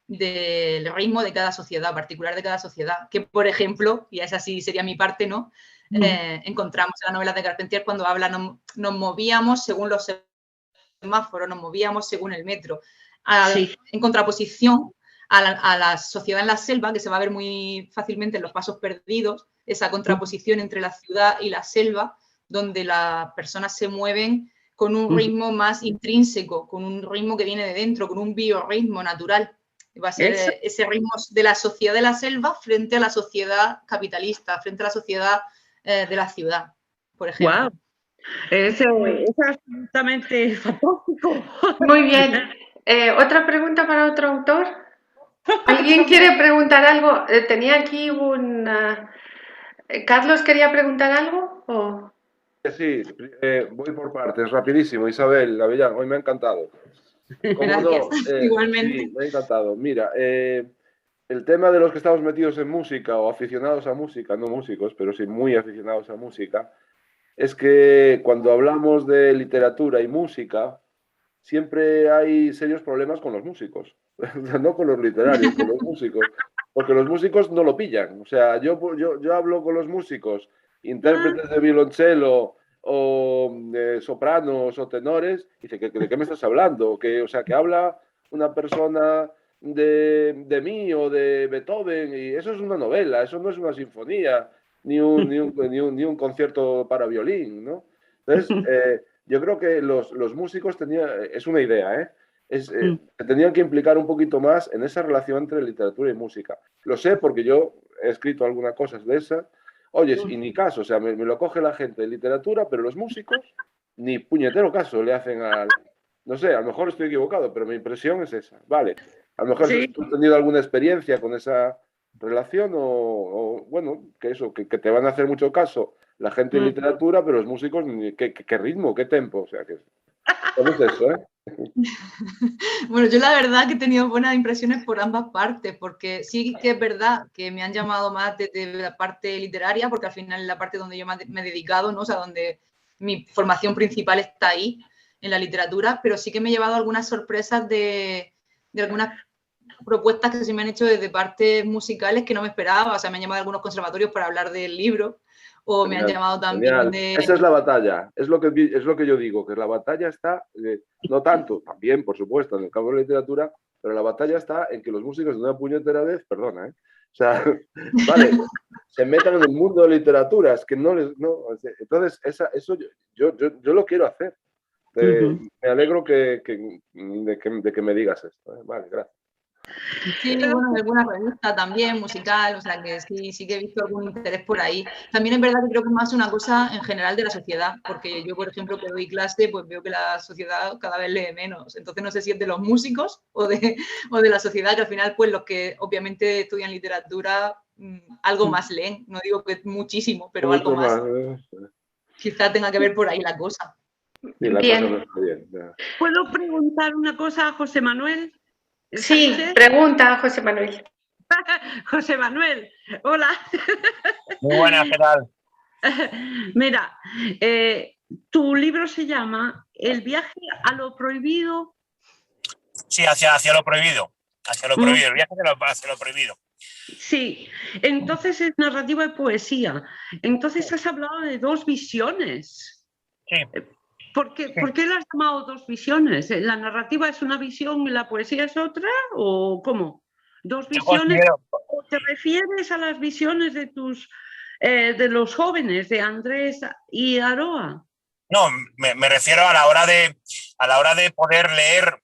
del ritmo de cada sociedad, particular de cada sociedad, que por ejemplo, y esa sí sería mi parte, ¿no? Encontramos en las novelas de Carpentier cuando habla, nos movíamos según los semáforos, nos movíamos según el metro, en contraposición a la sociedad en la selva, que se va a ver muy fácilmente en Los Pasos Perdidos, esa contraposición entre la ciudad y la selva, donde las personas se mueven con un ritmo más intrínseco, con un ritmo que viene de dentro, con un biorritmo natural. Va a ser ese ritmo de la sociedad de la selva frente a la sociedad capitalista, frente a la sociedad de la ciudad, por ejemplo. ¡Wow! Es absolutamente fantástico. Muy bien. ¿Otra pregunta para otro autor? ¿Alguien quiere preguntar algo? Tenía aquí un... ¿Carlos quería preguntar algo? ¿O? Sí, voy por partes, rapidísimo. Isabel Avellán, hoy me ha encantado. ¿Cómo no? Igualmente. Sí, me ha encantado. Mira, el tema de los que estamos metidos en música o aficionados a música, no músicos, pero sí muy aficionados a música, es que cuando hablamos de literatura y música, siempre hay serios problemas con los músicos, no con los literarios, con los músicos, porque los músicos no lo pillan. O sea, yo hablo con los músicos, intérpretes de violonchelo o sopranos o tenores, y dice, ¿de qué me estás hablando? O sea, que habla una persona de mí o de Beethoven, y eso es una novela, eso no es una sinfonía, ni un concierto para violín, ¿no? Entonces, yo creo que los músicos tenían, es una idea, tenían que implicar un poquito más en esa relación entre literatura y música. Lo sé porque yo he escrito algunas cosas de esas. Oye, y ni caso, o sea, me lo coge la gente de literatura, pero los músicos ni puñetero caso le hacen al... No sé, a lo mejor estoy equivocado, pero mi impresión es esa. Vale, a lo mejor tú has tenido alguna experiencia con esa relación o bueno, que eso, que te van a hacer mucho caso la gente en literatura, pero los músicos, ¿qué ritmo, qué tempo? O sea, que es eso, ¿eh? Bueno, yo la verdad que he tenido buenas impresiones por ambas partes, porque sí que es verdad que me han llamado más desde la parte literaria, porque al final es la parte donde yo me he dedicado, ¿no? O sea, donde mi formación principal está ahí, en la literatura, pero sí que me he llevado algunas sorpresas de algunas propuestas que se me han hecho desde partes musicales que no me esperaba. O sea, me han llamado algunos conservatorios para hablar del libro, o genial, me han llamado también de... Esa es la batalla, es lo que yo digo, que la batalla está, no tanto, también, por supuesto, en el campo de la literatura, pero la batalla está en que los músicos de una puñetera vez, perdona, o sea, vale, se metan en el mundo de literatura, es que no les... No, entonces, eso yo lo quiero hacer. Me alegro de que me digas esto. Vale, gracias. Sí, bueno, alguna revista también, musical, o sea que sí que he visto algún interés por ahí. También es verdad que creo que es más una cosa en general de la sociedad, porque yo, por ejemplo, que doy clase, pues veo que la sociedad cada vez lee menos. Entonces no sé si es de los músicos o de la sociedad, que al final, pues los que obviamente estudian literatura, algo más leen. No digo que muchísimo, pero mucho algo más. Quizá tenga que ver por ahí la cosa. Sí, la cosa no está bien. ¿Puedo preguntar una cosa a José Manuel? Sí, pregunta, José Manuel. José Manuel, hola. Muy buena, ¿qué tal? Mira, tu libro se llama El viaje a lo prohibido. Sí, hacia lo prohibido. Hacia lo Mm, prohibido, el viaje hacia lo prohibido. sí, entonces es narrativa y poesía. Entonces has hablado de dos visiones. Sí, sí. ¿Por qué las has llamado dos visiones? ¿La narrativa es una visión y la poesía es otra? ¿O cómo? ¿Dos Yo visiones? considero, ¿O te refieres a las visiones de de los jóvenes, de Andrés y Aroa? no, me refiero a la hora de poder leer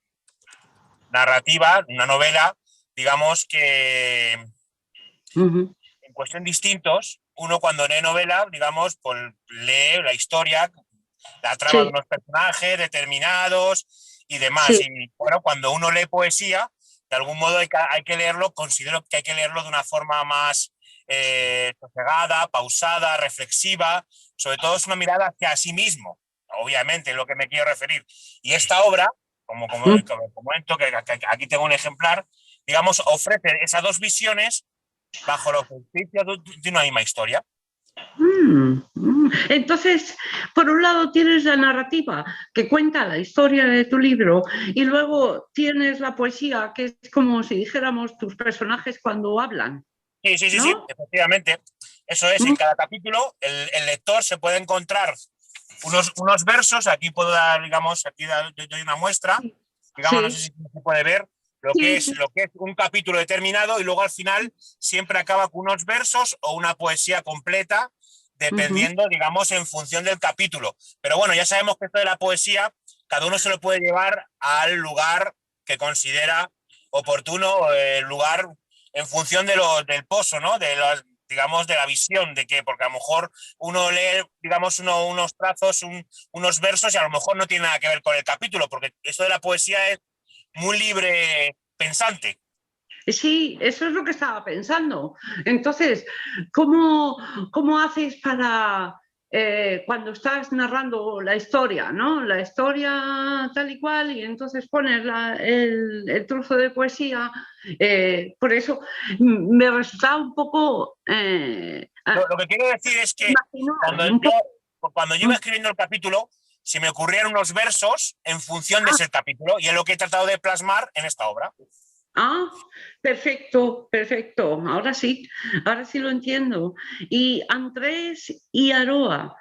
narrativa, una novela, digamos que Ujú. en cuestión distintos, uno cuando lee novela, digamos, pues lee la historia, la trama de Sí, unos personajes determinados y demás. sí. Y bueno, cuando uno lee poesía, de algún modo hay que leerlo, considero que hay que leerlo de una forma más sosegada, pausada, reflexiva, sobre todo es una mirada hacia sí mismo, obviamente, es lo que me quiero referir. Y esta obra, Mm. como comento, que aquí tengo un ejemplar, digamos, ofrece esas dos visiones bajo los auspicios de una misma historia. Entonces, por un lado tienes la narrativa que cuenta la historia de tu libro y luego tienes la poesía que es como si dijéramos tus personajes cuando hablan, Sí, sí, sí, sí, ¿no? efectivamente. Eso es, en Mm, cada capítulo el lector se puede encontrar unos versos, aquí puedo dar, digamos, doy una muestra, digamos, no sé sí, si se puede ver sí, sí. lo que es un capítulo determinado y luego al final siempre acaba con unos versos o una poesía completa, Ujú. dependiendo, digamos, en función del capítulo. Pero bueno, ya sabemos que esto de la poesía, cada uno se lo puede llevar al lugar que considera oportuno, el lugar en función del pozo, ¿no? Digamos, de la visión, de que, porque a lo mejor uno lee, digamos, unos trazos, unos versos y a lo mejor no tiene nada que ver con el capítulo, porque eso de la poesía es muy libre pensante. Sí, eso es lo que estaba pensando. Entonces, ¿cómo, cómo haces para cuando estás narrando la historia, ¿no? La historia tal y cual, y entonces pones el trozo de poesía. Por eso me resulta un poco Lo que quiero decir es que imaginar, cuando un poco. cuando yo iba escribiendo el capítulo, se me ocurrían unos versos en función de ese capítulo y es lo que he tratado de plasmar en esta obra. Ah, perfecto, perfecto. Ahora sí lo entiendo. Y Andrés y Aroa,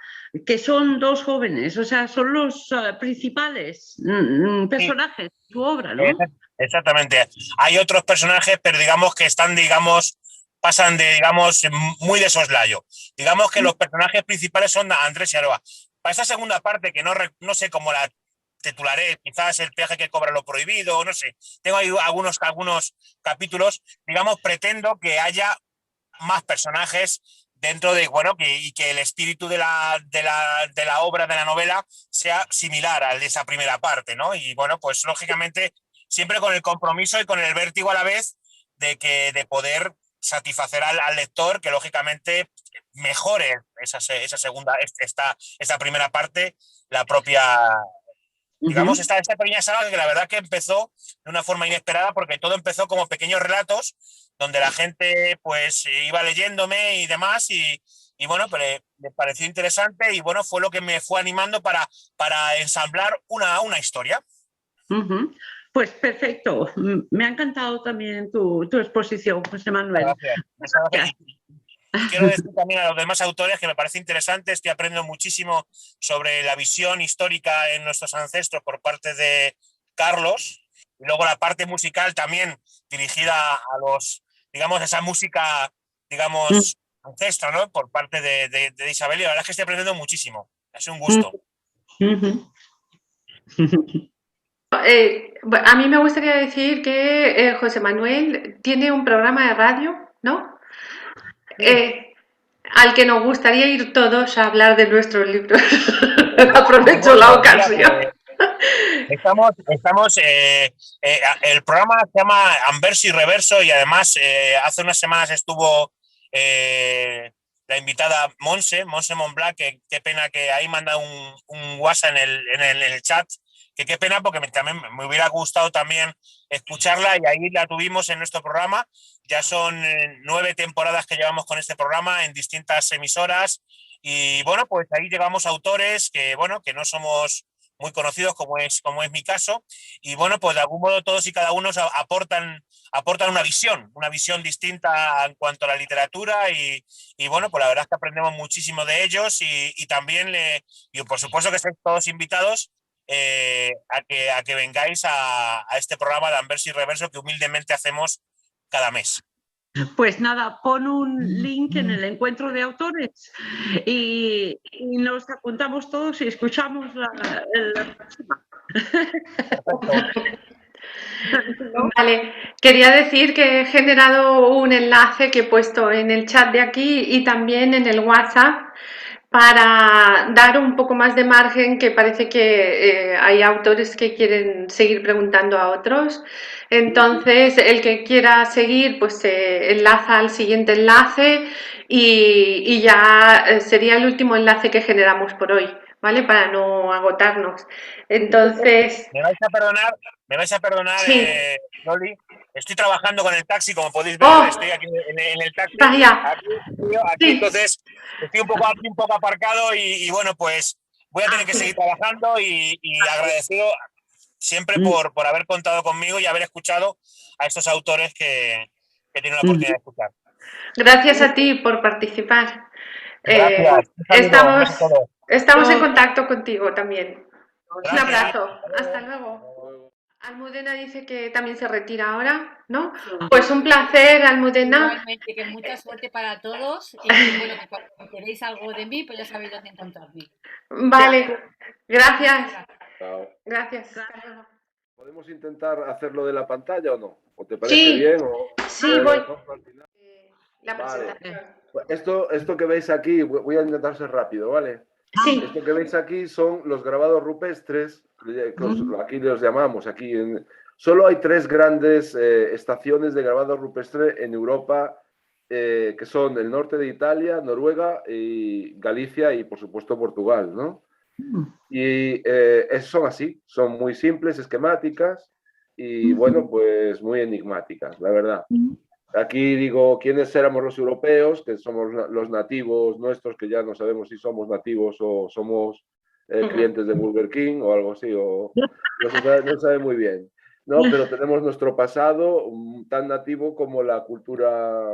que son dos jóvenes, o sea, son los principales Sí, personajes de tu obra, ¿no? Exact- exactamente. Hay otros personajes, pero digamos que están, digamos, pasan de, digamos, muy de soslayo. Digamos que los personajes principales son Andrés y Aroa. Para esta segunda parte, que no sé cómo la titularé, quizás el peaje que cobra lo prohibido, no sé. Tengo ahí algunos capítulos, digamos, pretendo que haya más personajes dentro de, bueno, y que el espíritu de la obra, de la novela, sea similar al de esa primera parte, ¿no? Y bueno, pues lógicamente siempre con el compromiso y con el vértigo a la vez de poder satisfacer al lector, que lógicamente mejore esa segunda, esta primera parte, la propia, digamos, Ujú, esta pequeña saga que la verdad que empezó de una forma inesperada porque todo empezó como pequeños relatos donde la gente pues iba leyéndome y demás y bueno, pero me pareció interesante y bueno, fue lo que me fue animando para ensamblar una historia. ujú. Pues perfecto. Me ha encantado también tu exposición, José Muchas Manuel. gracias. Muchas gracias. Gracias. Y quiero decir también a los demás autores que me parece interesante, estoy aprendiendo muchísimo sobre la visión histórica en nuestros ancestros por parte de Carlos, y luego la parte musical también dirigida a los, digamos, esa música, digamos, ancestra, ¿no? Por parte de Isabel, y la verdad es que estoy aprendiendo muchísimo. Es un gusto. Ujú. A mí me gustaría decir que José Manuel tiene un programa de radio, ¿no? Sí. Eh, Al que nos gustaría ir todos a hablar de nuestros libros. Pues Aprovecho bueno, la mira, ocasión. el programa se llama Anverso y Reverso y además hace unas semanas estuvo la invitada Monse Montblanc, que qué pena que ahí manda un WhatsApp en el chat, que qué pena porque también me hubiera gustado también escucharla y ahí la tuvimos en nuestro programa. Ya son 9 temporadas que llevamos con este programa en distintas emisoras Y bueno, pues ahí llevamos autores que, bueno, que no somos muy conocidos como es mi caso, y bueno, pues de algún modo todos y cada uno aportan una visión distinta en cuanto a la literatura y bueno, pues la verdad es que aprendemos muchísimo de ellos y también y por supuesto que estáis todos invitados a que vengáis a este programa de Anverso y Reverso que humildemente hacemos cada mes. Pues nada, pon un link en el encuentro de autores y nos apuntamos todos y escuchamos la próxima. Vale, quería decir que he generado un enlace que he puesto en el chat de aquí y también en el WhatsApp para dar un poco más de margen, que parece que hay autores que quieren seguir preguntando a otros. Entonces, el que quiera seguir, pues se enlaza al siguiente enlace y ya sería el último enlace que generamos por hoy, ¿vale? Para no agotarnos. Entonces... Me vais a perdonar, Sí. Loli. Estoy trabajando con el taxi, como podéis ver, estoy aquí en el taxi. Vaya. Aquí, Sí. entonces estoy un poco aparcado y bueno, pues voy a tener que seguir trabajando y agradecido siempre por haber contado conmigo y haber escuchado a estos autores que tienen la oportunidad de escuchar. Gracias a ti por participar. Gracias. Estamos en contacto contigo también. Gracias. Un abrazo. Hasta luego. Almudena dice que también se retira ahora, ¿no? Pues un placer, Almudena. Igualmente, que mucha suerte para todos y bueno, que cuando queréis algo de mí, pues ya sabéis dónde encontrarme. Vale, gracias. Chao. Gracias. Hasta luego. ¿Podemos intentar hacerlo de la pantalla o no? ¿O te parece Sí. bien? Sí, o voy. lo dejamos al final? La Vale. presentación. Esto que veis aquí, voy a intentar ser rápido, ¿vale? Sí. Esto que veis aquí son los grabados rupestres, aquí los llamamos, solo hay 3 grandes estaciones de grabado rupestre en Europa, que son el norte de Italia, Noruega, y Galicia y por supuesto Portugal, ¿no? Y son así, son muy simples, esquemáticas y bueno, pues muy enigmáticas, la verdad. Aquí digo quiénes éramos los europeos, que somos los nativos nuestros, que ya no sabemos si somos nativos o somos clientes de Burger King o algo así, o no se sabe muy bien. No, pero tenemos nuestro pasado tan nativo como la cultura...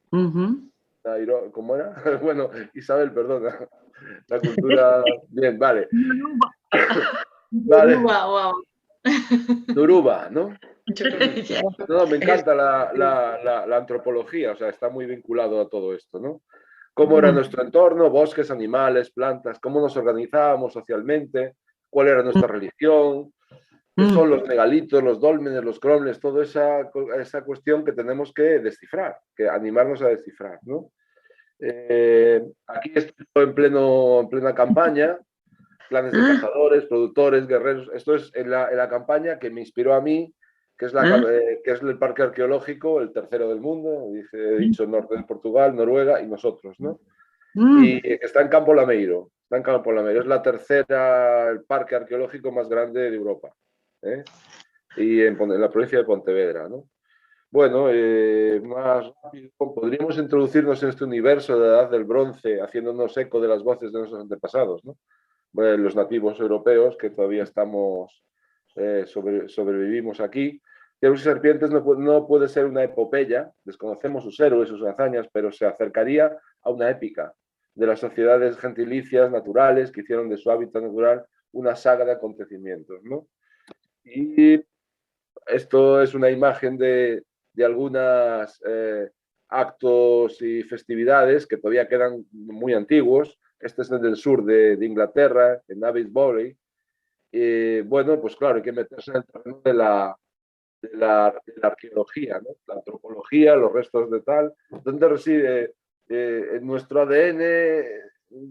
¿Cómo era? Bueno, Isabel, perdona. La cultura... Bien, vale. Vale. Yoruba, ¿no? No, me encanta la antropología, o sea, está muy vinculado a todo esto, ¿no? Cómo era nuestro entorno, bosques, animales, plantas, cómo nos organizábamos socialmente, cuál era nuestra religión, qué son los megalitos, los dólmenes, los cromles, toda esa cuestión que tenemos que descifrar, que animarnos a descifrar, ¿no? Aquí estoy en plena campaña, planes de cazadores, productores, guerreros. Esto es en la campaña que me inspiró a mí, que es el parque arqueológico, el tercero del mundo, he dicho norte de Portugal, Noruega y nosotros, ¿no? Y está en Campo Lameiro, es la tercera, el parque arqueológico más grande de Europa, ¿eh? Y en la provincia de Pontevedra, ¿no? Bueno, más rápido, podríamos introducirnos en este universo de la Edad del Bronce, haciéndonos eco de las voces de nuestros antepasados, ¿no? Bueno, los nativos europeos que todavía estamos, sobrevivimos aquí. Ciervos y serpientes no puede ser una epopeya, desconocemos sus héroes, sus hazañas, pero se acercaría a una épica de las sociedades gentilicias naturales que hicieron de su hábitat natural una saga de acontecimientos, ¿no? Y esto es una imagen de algunos actos y festividades que todavía quedan muy antiguos. Este es del sur de Inglaterra, en Aylesbury. Bueno, pues claro, hay que meterse en el terreno de la arqueología, ¿no? La antropología, los restos de tal. ¿Dónde reside en nuestro ADN?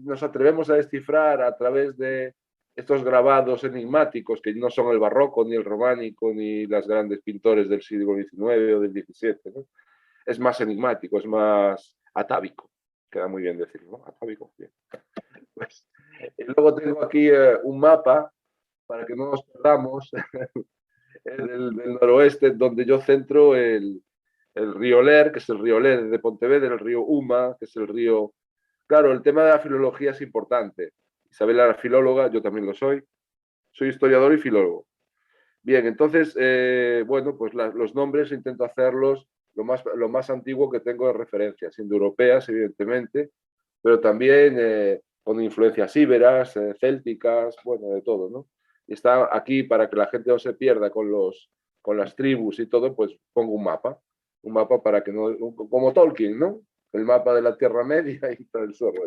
Nos atrevemos a descifrar a través de estos grabados enigmáticos que no son el barroco, ni el románico, ni los grandes pintores del siglo XIX o del XVII, ¿no? Es más enigmático, es más atávico. Queda muy bien decirlo, ¿no? Atávico, bien. Pues, y luego tengo aquí un mapa para que no nos perdamos del noroeste, donde yo centro el río Ler, que es el río Ler de Pontevedra, el río Uma, que es el río claro, el tema de la filología es importante. Isabel era filóloga, yo también lo soy. Soy historiador y filólogo. Bien, entonces, bueno, pues los nombres intento hacerlos lo más antiguo que tengo de referencias, indoeuropeas, evidentemente, pero también con influencias íberas, célticas, bueno, de todo, ¿no? Y está aquí para que la gente no se pierda con las tribus y todo, pues pongo un mapa para que no, como Tolkien, ¿no? El mapa de la Tierra Media y todo el zorro.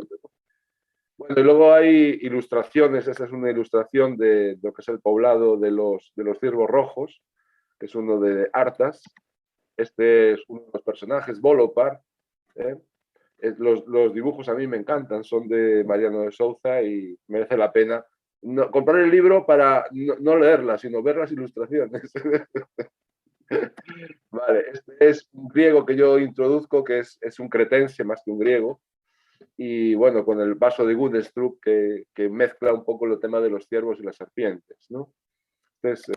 Bueno, y luego hay ilustraciones, esa es una ilustración de lo que es el poblado de los ciervos rojos, que es uno de Artas. Este es uno de los personajes, Volopar. ¿eh? Los dibujos a mí me encantan, son de Mariano de Souza y merece la pena comprar el libro para no leerla, sino ver las ilustraciones. Vale, este es un griego que yo introduzco, que es un cretense más que un griego, y bueno, con el vaso de Gundestrup que mezcla un poco el tema de los ciervos y las serpientes, ¿no? Entonces,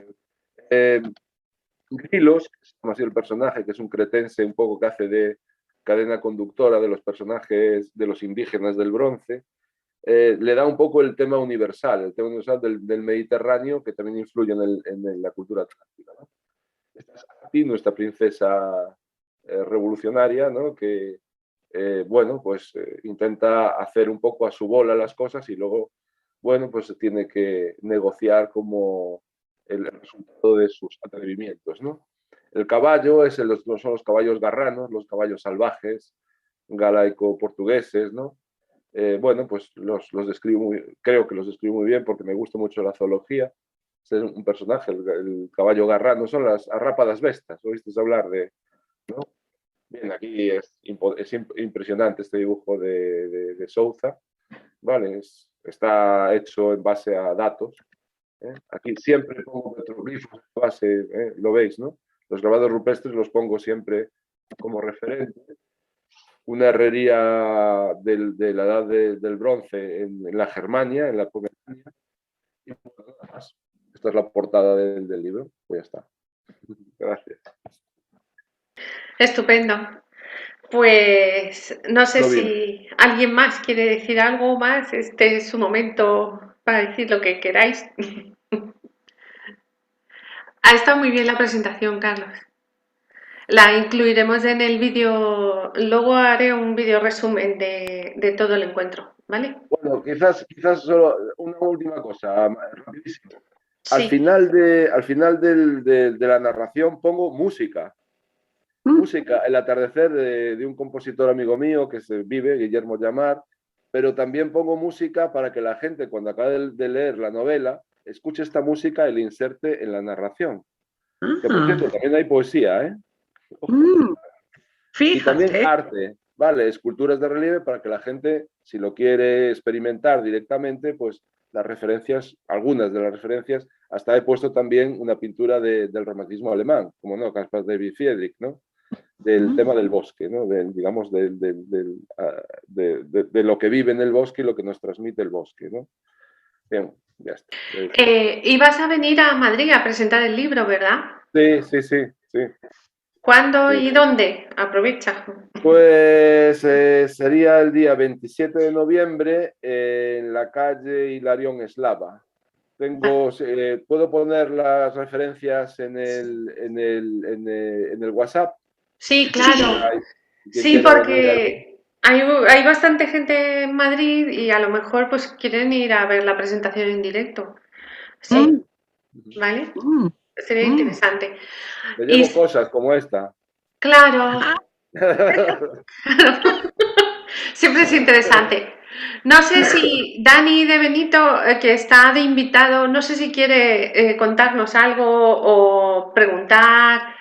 Grilos, que es así el personaje, que es un cretense un poco que hace de cadena conductora de los personajes de los indígenas del bronce, le da un poco el tema universal del Mediterráneo, que también influye en la cultura atlántica, ¿no? Esta es Ati, nuestra princesa revolucionaria, ¿no? Que bueno, pues intenta hacer un poco a su bola las cosas y luego, bueno, pues tiene que negociar como el resultado de sus atrevimientos, ¿no? El caballo son los caballos garranos, los caballos salvajes, galaico-portugueses, ¿no? Bueno, pues creo que los describo muy bien porque me gusta mucho la zoología. Es un personaje, el caballo garrano, son las arrápadas bestas, ¿oíste hablar de, ¿no? Bien, aquí es impresionante este dibujo de Souza, ¿vale? Está hecho en base a datos. Aquí siempre pongo petroglifos en base, lo veis, ¿no? Los grabados rupestres los pongo siempre como referente. Una herrería de la edad del bronce en la Germania, en la Pomerania. Y bueno, nada más. Esta es la portada del libro. Pues ya está. Gracias. Estupendo. Pues no sé Todo bien. si alguien más quiere decir algo más. Este es su momento para decir lo que queráis. Ha estado muy bien la presentación, Carlos. La incluiremos en el vídeo, luego haré un vídeo resumen de todo el encuentro, ¿vale? Bueno, quizás solo una última cosa, rapidísimo. Al Sí, final de la narración pongo música. Música, el atardecer de un compositor amigo mío que se vive, Guillermo Llamar, pero también pongo música para que la gente, cuando acabe de leer la novela, escuche esta música y la inserte en la narración. Que por cierto, también hay poesía, ¿eh? Y también Fíjate. arte, ¿vale? Esculturas de relieve para que la gente, si lo quiere experimentar directamente, pues las referencias, algunas de las referencias, hasta he puesto también una pintura del romanticismo alemán, como no, Caspar David Friedrich, ¿no? Del tema del bosque, ¿no? Digamos, de lo que vive en el bosque y lo que nos transmite el bosque, ¿no? Bien, ya está. ibas a venir a Madrid a presentar el libro, ¿verdad? Sí, sí, sí, sí. ¿Cuándo Sí. y dónde? Aprovecha. Pues sería el día 27 de noviembre en la calle Hilarión Eslava. ¿Puedo poner las referencias en el WhatsApp? Sí, claro. Que Sí, quiera venir a ver. porque hay bastante gente en Madrid y a lo mejor pues quieren ir a ver la presentación en directo. Sí, ¿vale? Sería interesante. Me Y llevo cosas como esta. claro, siempre es interesante. No sé si Dani de Benito, que está de invitado, no sé si quiere contarnos algo o preguntar.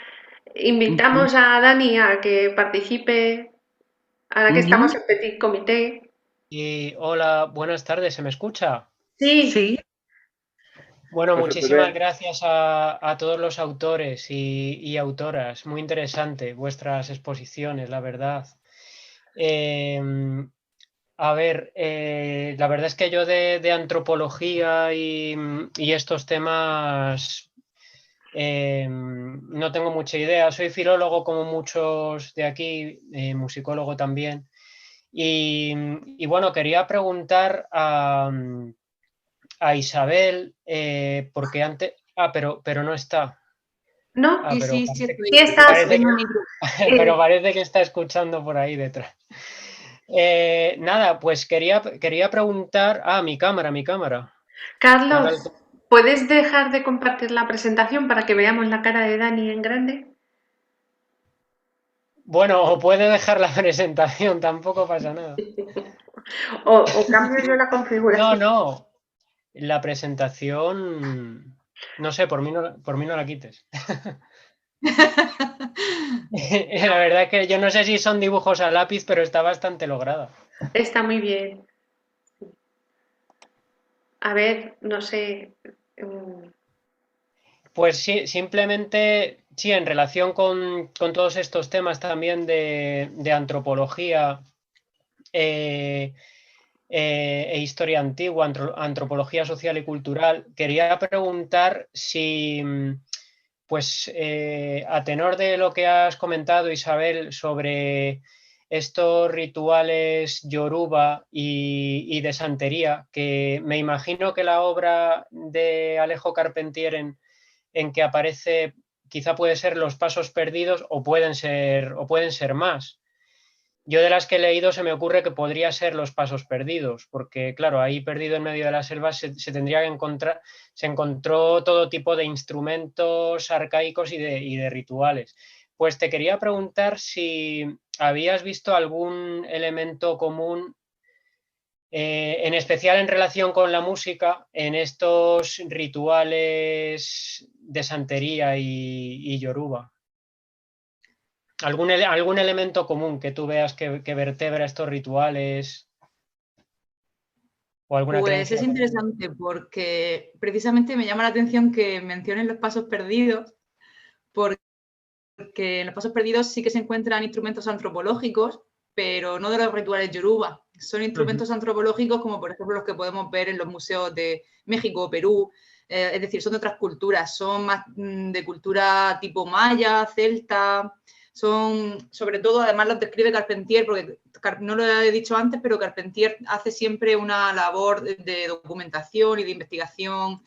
Invitamos a Dani a que participe, ahora que estamos en Petit Comité. Y hola, buenas tardes, ¿se me escucha? Sí, Sí. Bueno, No se te muchísimas ve. gracias a todos los autores y autoras. Muy interesante vuestras exposiciones, la verdad. A ver, la verdad es que yo de antropología y estos temas no tengo mucha idea. Soy filólogo como muchos de aquí, musicólogo también. Y bueno, quería preguntar a Isabel, porque antes... Ah, pero no está. ¿No? Ah, Sí, pero sí, sí, parece, Sí estás, parece pero eh, parece que está escuchando por ahí detrás. Nada, pues quería preguntar... Ah, mi cámara. Ahora Carlos, ¿puedes dejar de compartir la presentación para que veamos la cara de Dani en grande? bueno, o puede dejar la presentación, tampoco pasa nada. O cambio yo la No, configuración. no, la presentación... No sé, por mí no la quites. La verdad es que yo no sé si son dibujos a lápiz, pero está bastante lograda. Está muy bien. A ver, no sé. Pues sí, simplemente, sí, en relación con todos estos temas también de antropología eh, e historia antigua, antropología social y cultural, quería preguntar si, pues, a tenor de lo que has comentado, Isabel, sobre estos rituales yoruba y de santería, que me imagino que la obra de Alejo Carpentier en que aparece, quizá puede ser Los Pasos Perdidos o pueden ser más. Yo de las que he leído se me ocurre que podría ser Los Pasos Perdidos, porque claro, ahí perdido en medio de la selva se tendría que encontrar, se encontró todo tipo de instrumentos arcaicos y de rituales. Pues te quería preguntar si habías visto algún elemento común, en especial en relación con la música, en estos rituales de santería y yoruba. ¿Algún elemento común que tú veas que vertebra estos rituales o alguna Pues creencia es común? interesante porque precisamente me llama la atención que mencionen los pasos perdidos, porque en los pasos perdidos sí que se encuentran instrumentos antropológicos, pero no de los rituales yoruba. Son instrumentos antropológicos como por ejemplo los que podemos ver en los museos de México o Perú, es decir, son de otras culturas, son más de cultura tipo maya, celta, son sobre todo, además los describe Carpentier, porque no lo he dicho antes, pero Carpentier hace siempre una labor de documentación y de investigación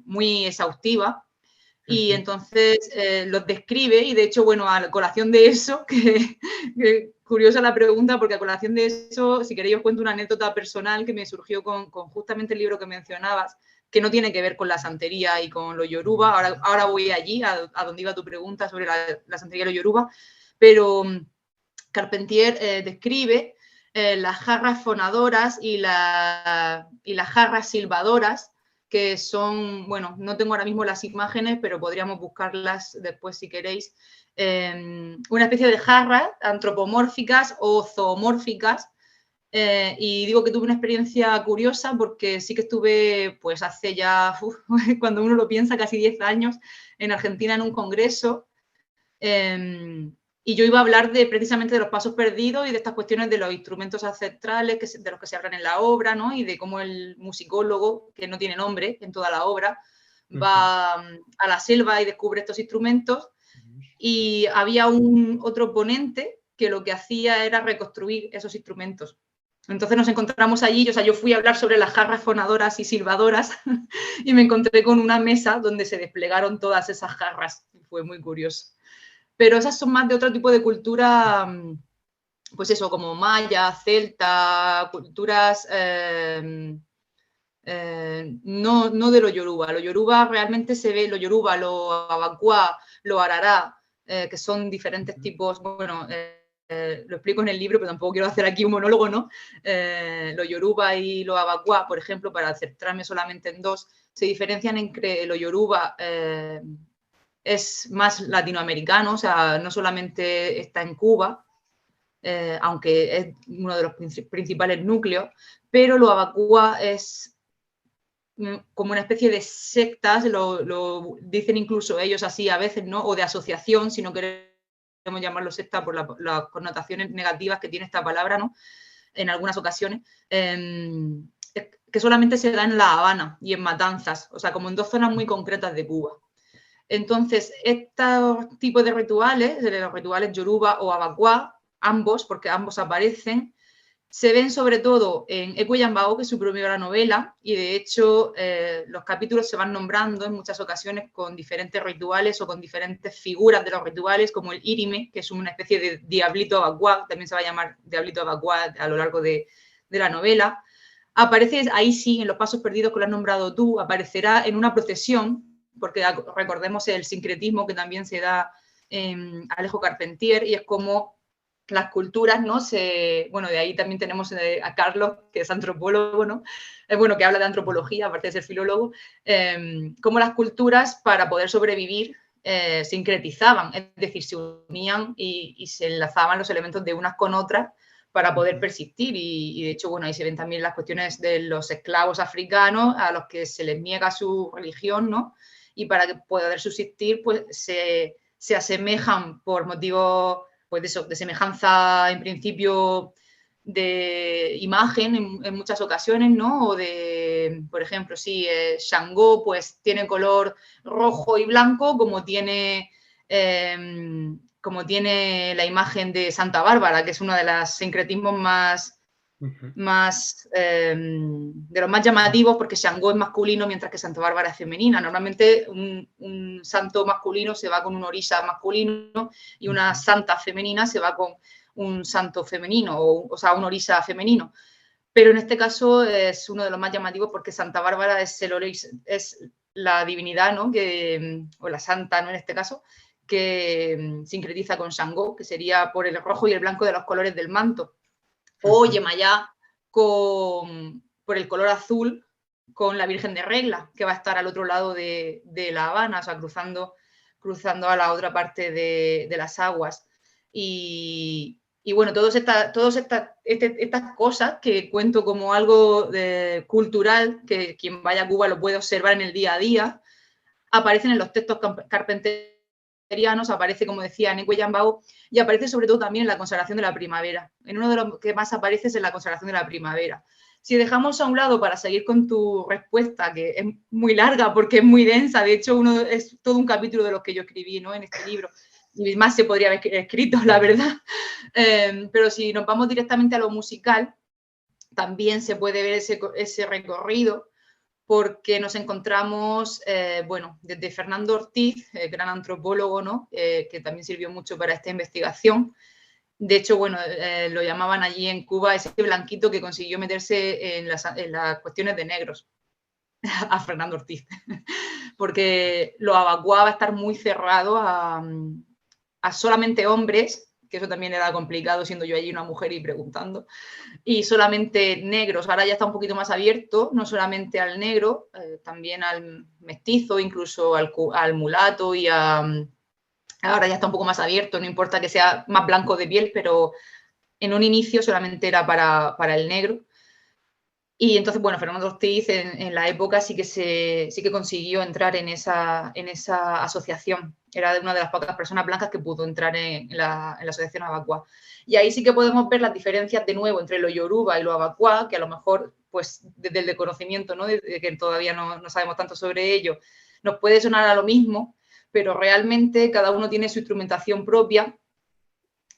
muy exhaustiva. Y entonces los describe y de hecho, bueno, a colación de eso, que curiosa la pregunta, porque a colación de eso, si queréis os cuento una anécdota personal que me surgió con justamente el libro que mencionabas, que no tiene que ver con la santería y con lo yoruba. Ahora voy allí, a donde iba tu pregunta sobre la santería y lo yoruba, pero Carpentier describe las jarras fonadoras y las jarras silbadoras, que son, bueno, no tengo ahora mismo las imágenes, pero podríamos buscarlas después si queréis, una especie de jarras antropomórficas o zoomórficas. Y digo que tuve una experiencia curiosa porque sí que estuve, pues hace ya, cuando uno lo piensa, casi 10 años en Argentina en un congreso. Y yo iba a hablar precisamente de los pasos perdidos y de estas cuestiones de los instrumentos ancestrales de los que se hablan en la obra, ¿no? Y de cómo el musicólogo, que no tiene nombre en toda la obra, va a la selva y descubre estos instrumentos. Y había otro ponente que lo que hacía era reconstruir esos instrumentos. Entonces nos encontramos allí, o sea, yo fui a hablar sobre las jarras fonadoras y silbadoras y me encontré con una mesa donde se desplegaron todas esas jarras. Fue muy curioso. Pero esas son más de otro tipo de cultura, pues eso, como maya, celta, culturas no de lo yoruba. Lo yoruba realmente se ve, lo yoruba, lo abacuá, lo arará, que son diferentes tipos, bueno, lo explico en el libro, pero tampoco quiero hacer aquí un monólogo, ¿no? Lo yoruba y lo abacuá, por ejemplo, para centrarme solamente en dos, se diferencian en que lo yoruba es más latinoamericano, o sea, no solamente está en Cuba, aunque es uno de los principales núcleos, pero lo abacuá es como una especie de sectas, lo dicen incluso ellos así a veces, ¿no? O de asociación, si no queremos llamarlo secta por las connotaciones negativas que tiene esta palabra, ¿no? En algunas ocasiones, que solamente se da en La Habana y en Matanzas, o sea, como en dos zonas muy concretas de Cuba. Entonces, estos tipos de rituales, los rituales yoruba o abacuá, ambos, porque ambos aparecen, Se ven sobre todo en Ecuellambao, que es su primera novela, y de hecho los capítulos se van nombrando en muchas ocasiones con diferentes rituales o con diferentes figuras de los rituales, como el Irime, que es una especie de diablito abacuá, también se va a llamar diablito abacuá a lo largo de la novela. Aparece ahí sí, en los pasos perdidos que lo has nombrado tú, aparecerá en una procesión, porque recordemos el sincretismo que también se da en Alejo Carpentier, y es como las culturas, ¿no? Bueno, de ahí también tenemos a Carlos, que es antropólogo, ¿no? Bueno, que habla de antropología, aparte de ser filólogo, cómo las culturas, para poder sobrevivir, sincretizaban, es decir, se unían y se enlazaban los elementos de unas con otras para poder persistir. Y de hecho, bueno, ahí se ven también las cuestiones de los esclavos africanos a los que se les niega su religión, ¿no? Y para que poder subsistir, pues se asemejan por motivos pues de semejanza en principio de imagen en muchas ocasiones, ¿no? O de, por ejemplo, sí, Shango pues tiene color rojo y blanco como tiene la imagen de Santa Bárbara, que es uno de los sincretismos de los más llamativos, porque Shango es masculino mientras que Santa Bárbara es femenina. Normalmente un santo masculino se va con un orisha masculino y una santa femenina se va con un santo femenino, o sea, un orisha femenino. Pero en este caso es uno de los más llamativos porque Santa Bárbara es la divinidad, ¿no? O la santa, ¿no? En este caso, que sincretiza con Shango, que sería por el rojo y el blanco de los colores del manto. O Yemayá por el color azul con la Virgen de Regla, que va a estar al otro lado de La Habana, o sea, cruzando a la otra parte de las aguas. Y bueno, todas estas cosas que cuento como algo cultural, que quien vaya a Cuba lo puede observar en el día a día, aparecen en los textos carpenterianos, aparece, como decía, en Ecuellambao, y aparece sobre todo también en la consagración de la primavera. En uno de los que más aparece es en la consagración de la primavera. Si dejamos a un lado, para seguir con tu respuesta, que es muy larga porque es muy densa, de hecho es todo un capítulo de los que yo escribí, ¿no? En este libro, y más se podría haber escrito, la verdad. Pero si nos vamos directamente a lo musical, también se puede ver ese recorrido, porque nos encontramos, bueno, desde Fernando Ortiz, gran antropólogo, ¿no? Que también sirvió mucho para esta investigación. De hecho, bueno, lo llamaban allí en Cuba ese blanquito que consiguió meterse en las cuestiones de negros, a Fernando Ortiz, porque lo abacuá va a estar muy cerrado a solamente hombres, que eso también era complicado siendo yo allí una mujer y preguntando, y solamente negros. Ahora ya está un poquito más abierto, no solamente al negro, también al mestizo, incluso al mulato y ahora ya está un poco más abierto, no importa que sea más blanco de piel, pero en un inicio solamente era para el negro. Y entonces, bueno, Fernando Ortiz en la época sí que consiguió entrar en esa asociación. Era una de las pocas personas blancas que pudo entrar en la asociación abacuá. Y ahí sí que podemos ver las diferencias de nuevo entre lo yoruba y lo abacuá, que a lo mejor, pues desde el desconocimiento, ¿no? Desde que todavía no sabemos tanto sobre ello, nos puede sonar a lo mismo, pero realmente cada uno tiene su instrumentación propia.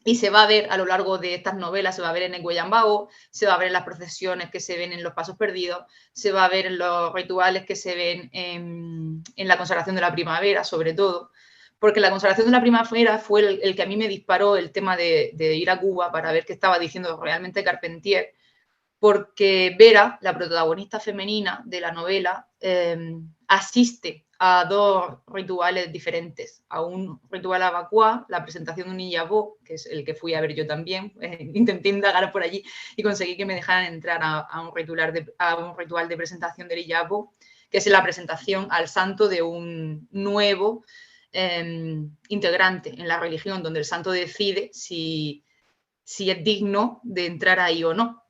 Y se va a ver a lo largo de estas novelas, se va a ver en Ecuellambao, se va a ver en las procesiones que se ven en los pasos perdidos, se va a ver en los rituales que se ven en la consagración de la primavera, sobre todo, porque la consagración de la primavera fue el que a mí me disparó el tema de ir a Cuba para ver qué estaba diciendo realmente Carpentier, porque Vera, la protagonista femenina de la novela, asiste a dos rituales diferentes, a un ritual abacuá, la presentación de un iyabó, que es el que fui a ver yo también, intenté indagar por allí y conseguí que me dejaran entrar a un ritual de presentación del iyabó, que es la presentación al santo de un nuevo integrante en la religión, donde el santo decide si es digno de entrar ahí o no.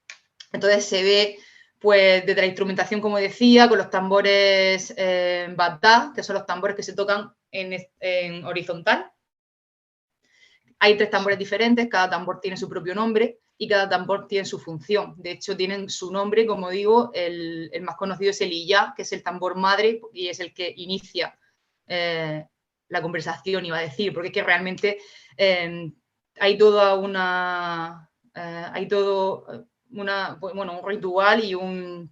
Entonces se ve, pues, desde la instrumentación, como decía, con los tambores batá, que son los tambores que se tocan en horizontal. Hay 3 tambores diferentes, cada tambor tiene su propio nombre y cada tambor tiene su función. De hecho, tienen su nombre, como digo, el más conocido es el iyá, que es el tambor madre y es el que inicia la conversación, iba a decir, porque es que realmente hay toda una... hay todo un ritual y un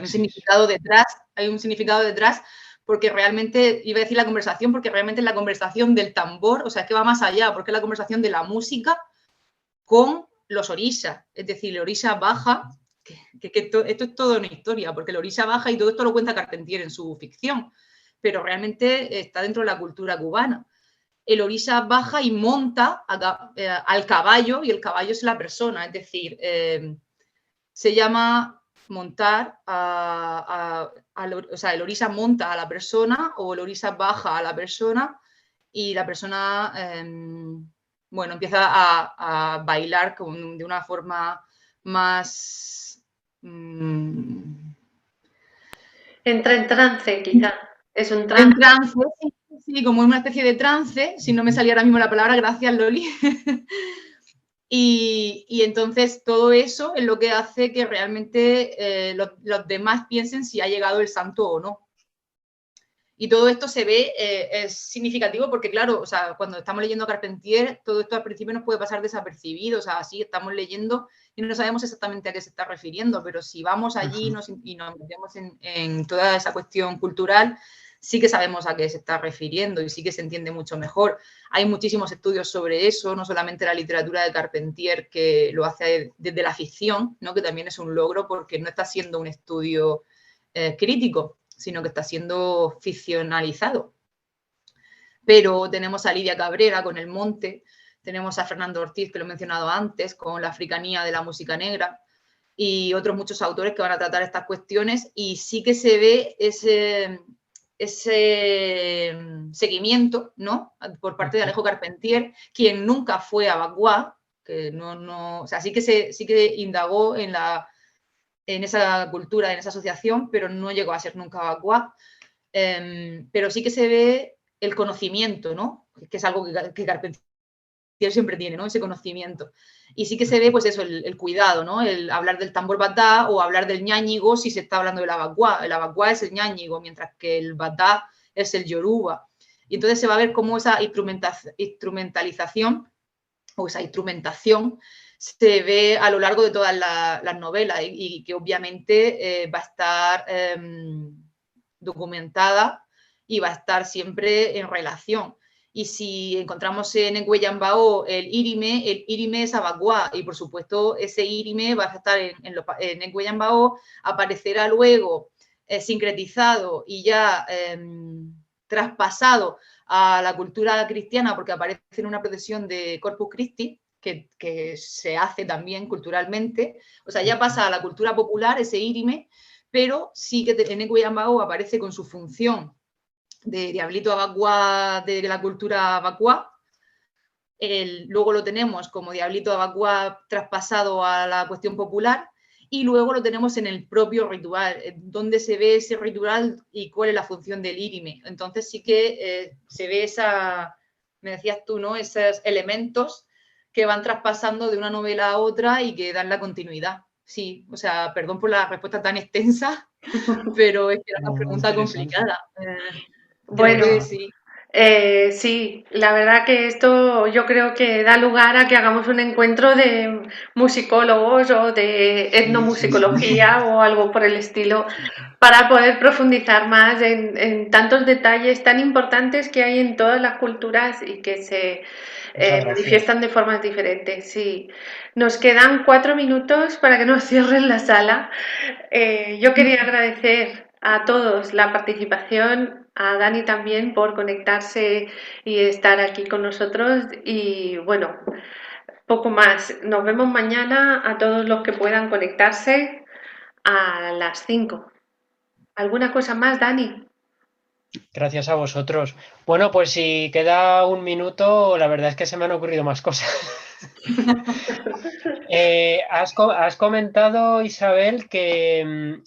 significado detrás. Hay un significado detrás porque realmente, iba a decir la conversación, porque realmente es la conversación del tambor, o sea, que va más allá, porque es la conversación de la música con los orishas. Es decir, el orisha baja, esto es toda una historia, porque el orisha baja y todo esto lo cuenta Carpentier en su ficción, pero realmente está dentro de la cultura cubana. El orisha baja y monta al caballo, y el caballo es la persona, es decir, se llama montar, o sea, el orisha monta a la persona o el orisha baja a la persona y la persona, bueno, empieza a bailar de una forma más... Entra en trance, quizá. Es un En trance. trance, sí, como una especie de trance, si no me salía ahora mismo la palabra, gracias Loli. Y entonces todo eso es lo que hace que realmente los demás piensen si ha llegado el santo o no. Y todo esto se ve, es significativo porque, claro, o sea, cuando estamos leyendo Carpentier, todo esto al principio nos puede pasar desapercibido, o sea, así estamos leyendo y no sabemos exactamente a qué se está refiriendo, pero si vamos allí y nos metemos en toda esa cuestión cultural, sí que sabemos a qué se está refiriendo y sí que se entiende mucho mejor. Hay muchísimos estudios sobre eso, no solamente la literatura de Carpentier, que lo hace desde la ficción, ¿no? Que también es un logro porque no está siendo un estudio crítico, sino que está siendo ficcionalizado. Pero tenemos a Lidia Cabrera con El Monte, tenemos a Fernando Ortiz, que lo he mencionado antes, con La africanía de la música negra, y otros muchos autores que van a tratar estas cuestiones, y sí que se ve ese seguimiento, ¿no? Por parte de Alejo Carpentier, quien nunca fue a Bagua, que o sea, sí que indagó en esa cultura, en esa asociación, pero no llegó a ser nunca Bagua. Pero sí que se ve el conocimiento, ¿no? Que es algo que Carpentier siempre tiene, ¿no? Ese conocimiento. Y sí que se ve, pues eso, el cuidado, ¿no? El hablar del tambor batá o hablar del ñáñigo si se está hablando de la bagua. El bagua es el ñáñigo, mientras que el batá es el yoruba. Y entonces se va a ver cómo esa instrumentalización o esa instrumentación se ve a lo largo de todas las novelas y que obviamente va a estar documentada y va a estar siempre en relación. Y si encontramos en Ecuellambao el irime es Abaguá, y por supuesto ese irime va a estar en Ecuellambao, aparecerá luego sincretizado y ya traspasado a la cultura cristiana, porque aparece en una procesión de Corpus Christi, que se hace también culturalmente, o sea, ya pasa a la cultura popular ese irime, pero sí que en Ecuellambao aparece con su función de diablito abacuá de la cultura abacuá. Luego lo tenemos como diablito abacuá traspasado a la cuestión popular y luego lo tenemos en el propio ritual, donde se ve ese ritual y cuál es la función del írime. Entonces sí que se ve me decías tú, ¿no? Esos elementos que van traspasando de una novela a otra y que dan la continuidad. Sí, o sea, perdón por la respuesta tan extensa, pero es que era una pregunta complicada. Bueno, sí. Sí, la verdad que esto yo creo que da lugar a que hagamos un encuentro de musicólogos o de etnomusicología o algo por el estilo para poder profundizar más en tantos detalles tan importantes que hay en todas las culturas y que se manifiestan de formas diferentes. Sí. Nos quedan 4 minutos para que nos cierren la sala. Yo quería agradecer a todos la participación, a Dani también por conectarse y estar aquí con nosotros y bueno, poco más. Nos vemos mañana a todos los que puedan conectarse a las 5. ¿Alguna cosa más, Dani? Gracias a vosotros. Bueno, pues si queda un minuto, la verdad es que se me han ocurrido más cosas. Has comentado, Isabel, que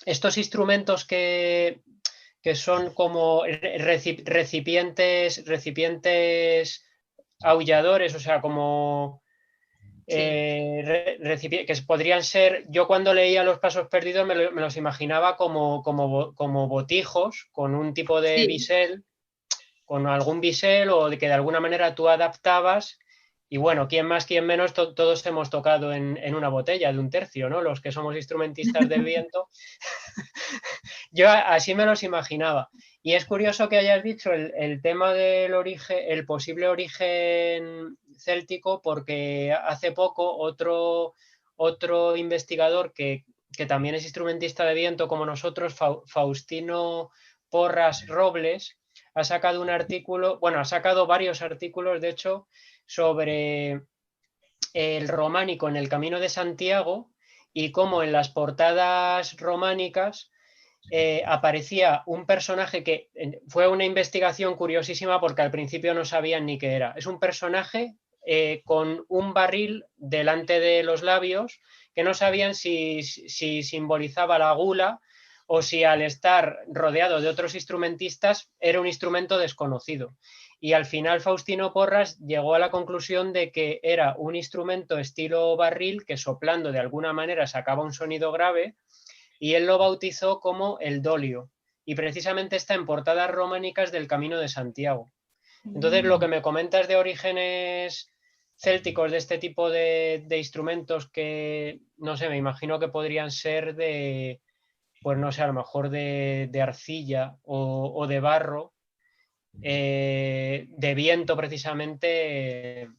estos instrumentos que son como recipientes aulladores, o sea, como que podrían ser, yo cuando leía Los Pasos Perdidos me los imaginaba como botijos con un tipo de bisel, con algún bisel o de que de alguna manera tú adaptabas y bueno, quién más, quién menos, todos hemos tocado en una botella de un tercio, ¿no? Los que somos instrumentistas de viento. Yo así me los imaginaba. Y es curioso que hayas dicho el tema del origen, el posible origen céltico, porque hace poco otro investigador que también es instrumentista de viento como nosotros, Faustino Porras Robles, ha sacado un artículo, bueno, ha sacado varios artículos, de hecho, sobre el románico en el Camino de Santiago y cómo en las portadas románicas aparecía un personaje que fue una investigación curiosísima porque al principio no sabían ni qué era. Es un personaje con un barril delante de los labios que no sabían si simbolizaba la gula o si al estar rodeado de otros instrumentistas era un instrumento desconocido. Y al final Faustino Porras llegó a la conclusión de que era un instrumento estilo barril que soplando de alguna manera sacaba un sonido grave, y él lo bautizó como el dolio. Y precisamente está en portadas románicas del Camino de Santiago. Entonces, lo que me comentas de orígenes célticos de este tipo de instrumentos que, no sé, me imagino que podrían ser de, pues no sé, a lo mejor de arcilla o de barro, de viento precisamente,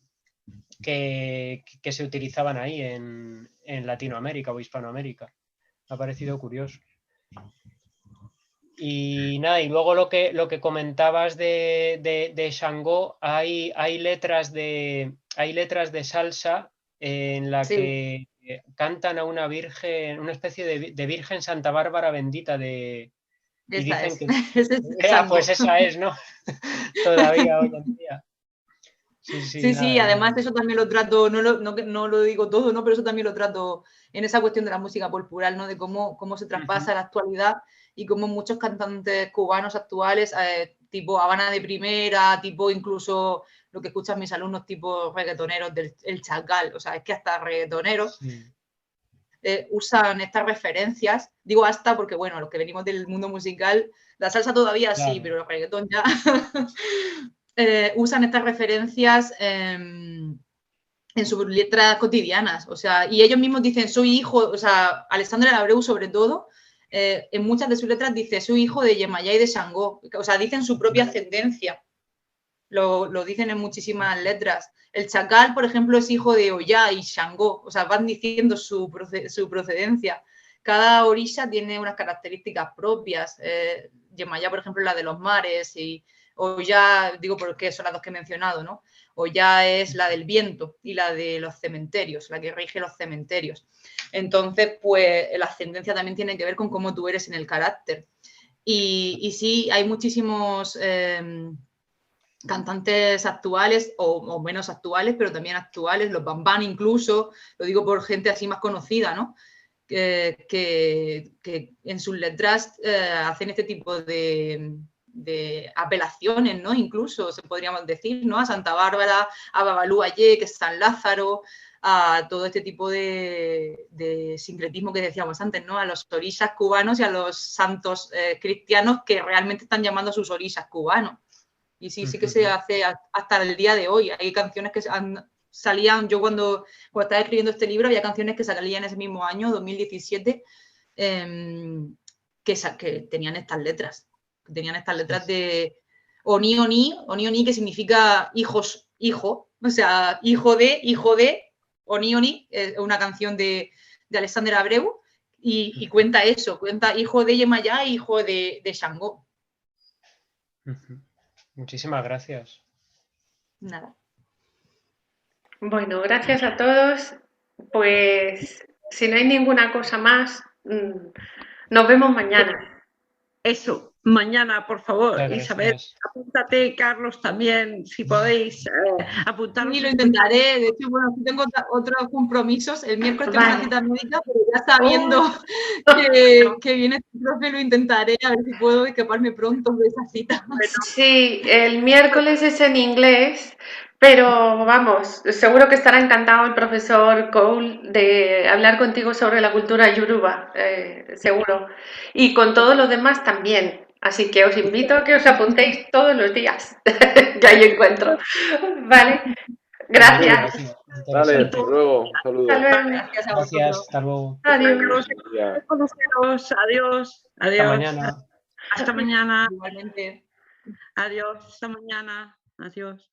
que se utilizaban ahí en Latinoamérica o Hispanoamérica. Me ha parecido curioso. Y nada, y luego lo que comentabas de Shango, hay letras de salsa en la Sí. que cantan a una virgen, una especie de virgen Santa Bárbara bendita y Esa dicen es. que Ese es pues Shango. esa es, ¿no? Todavía hoy en día. Sí, nada, además eso también lo trato, no lo digo todo, ¿no? Pero eso también lo trato en esa cuestión de la música popular, ¿no? De cómo se traspasa a la actualidad y cómo muchos cantantes cubanos actuales, tipo Habana de Primera, tipo incluso lo que escuchan mis alumnos, tipo reggaetoneros del el Chacal, o sea, es que hasta reggaetoneros usan estas referencias. Digo hasta porque, bueno, los que venimos del mundo musical, la salsa todavía sí, claro. pero el reggaetón ya... usan estas referencias en sus letras cotidianas, o sea, y ellos mismos dicen, soy hijo, o sea, Alessandro Abreu sobre todo, en muchas de sus letras dice, soy hijo de Yemayá y de Shango, o sea, dicen su propia ascendencia, lo dicen en muchísimas letras. El Chacal, por ejemplo, es hijo de Ollá y Shango, o sea, van diciendo su procedencia. Cada orisha tiene unas características propias, Yemayá, por ejemplo, la de los mares y Ollá, digo porque son las dos que he mencionado, ¿no? Ollá es la del viento y la de los cementerios, la que rige los cementerios. Entonces, pues la ascendencia también tiene que ver con cómo tú eres en el carácter. Y sí, hay muchísimos cantantes actuales o menos actuales, pero también actuales, los Bambán incluso, lo digo por gente así más conocida, ¿no? Que en sus letras hacen este tipo de apelaciones, ¿no? Incluso se podríamos decir, ¿no? A Santa Bárbara, a Babalú Ayé, que es San Lázaro, a todo este tipo de sincretismo que decíamos antes, ¿no? A los orishas cubanos y a los santos cristianos que realmente están llamando a sus orishas cubanos. Y sí que se hace hasta el día de hoy. Hay canciones que salían, yo cuando estaba escribiendo este libro, había canciones que salían ese mismo año, 2017, que tenían estas letras. Tenían estas letras de Oni Oni, que significa hijo, o sea, hijo de, Oni, una canción de Alessandro Abreu, y cuenta eso, cuenta hijo de Yemayá e hijo de Shango. Muchísimas gracias. Nada. Bueno, gracias a todos. Pues si no hay ninguna cosa más, nos vemos mañana. Eso, mañana, por favor, Muchas Isabel, gracias. apúntate, Carlos también, si podéis apuntaros. Sí, lo intentaré. De hecho, bueno, tengo otros compromisos. El miércoles tengo una cita médica, pero ya sabiendo que viene este profe, lo intentaré a ver si puedo escaparme pronto de esa cita. Sí, el miércoles es en inglés, pero vamos, seguro que estará encantado el profesor Cole de hablar contigo sobre la cultura yoruba, seguro. Y con todos los demás también. Así que os invito a que os apuntéis todos los días que hay encuentro. Vale. Gracias. Sí, Dale, interesante. hasta luego. Un saludo. Hasta luego. Gracias a Gracias, vosotros. hasta luego. Adiós. Ya. Conoceros. Adiós. Hasta Adiós. mañana. Hasta mañana. Igualmente. Adiós. Hasta mañana. Adiós.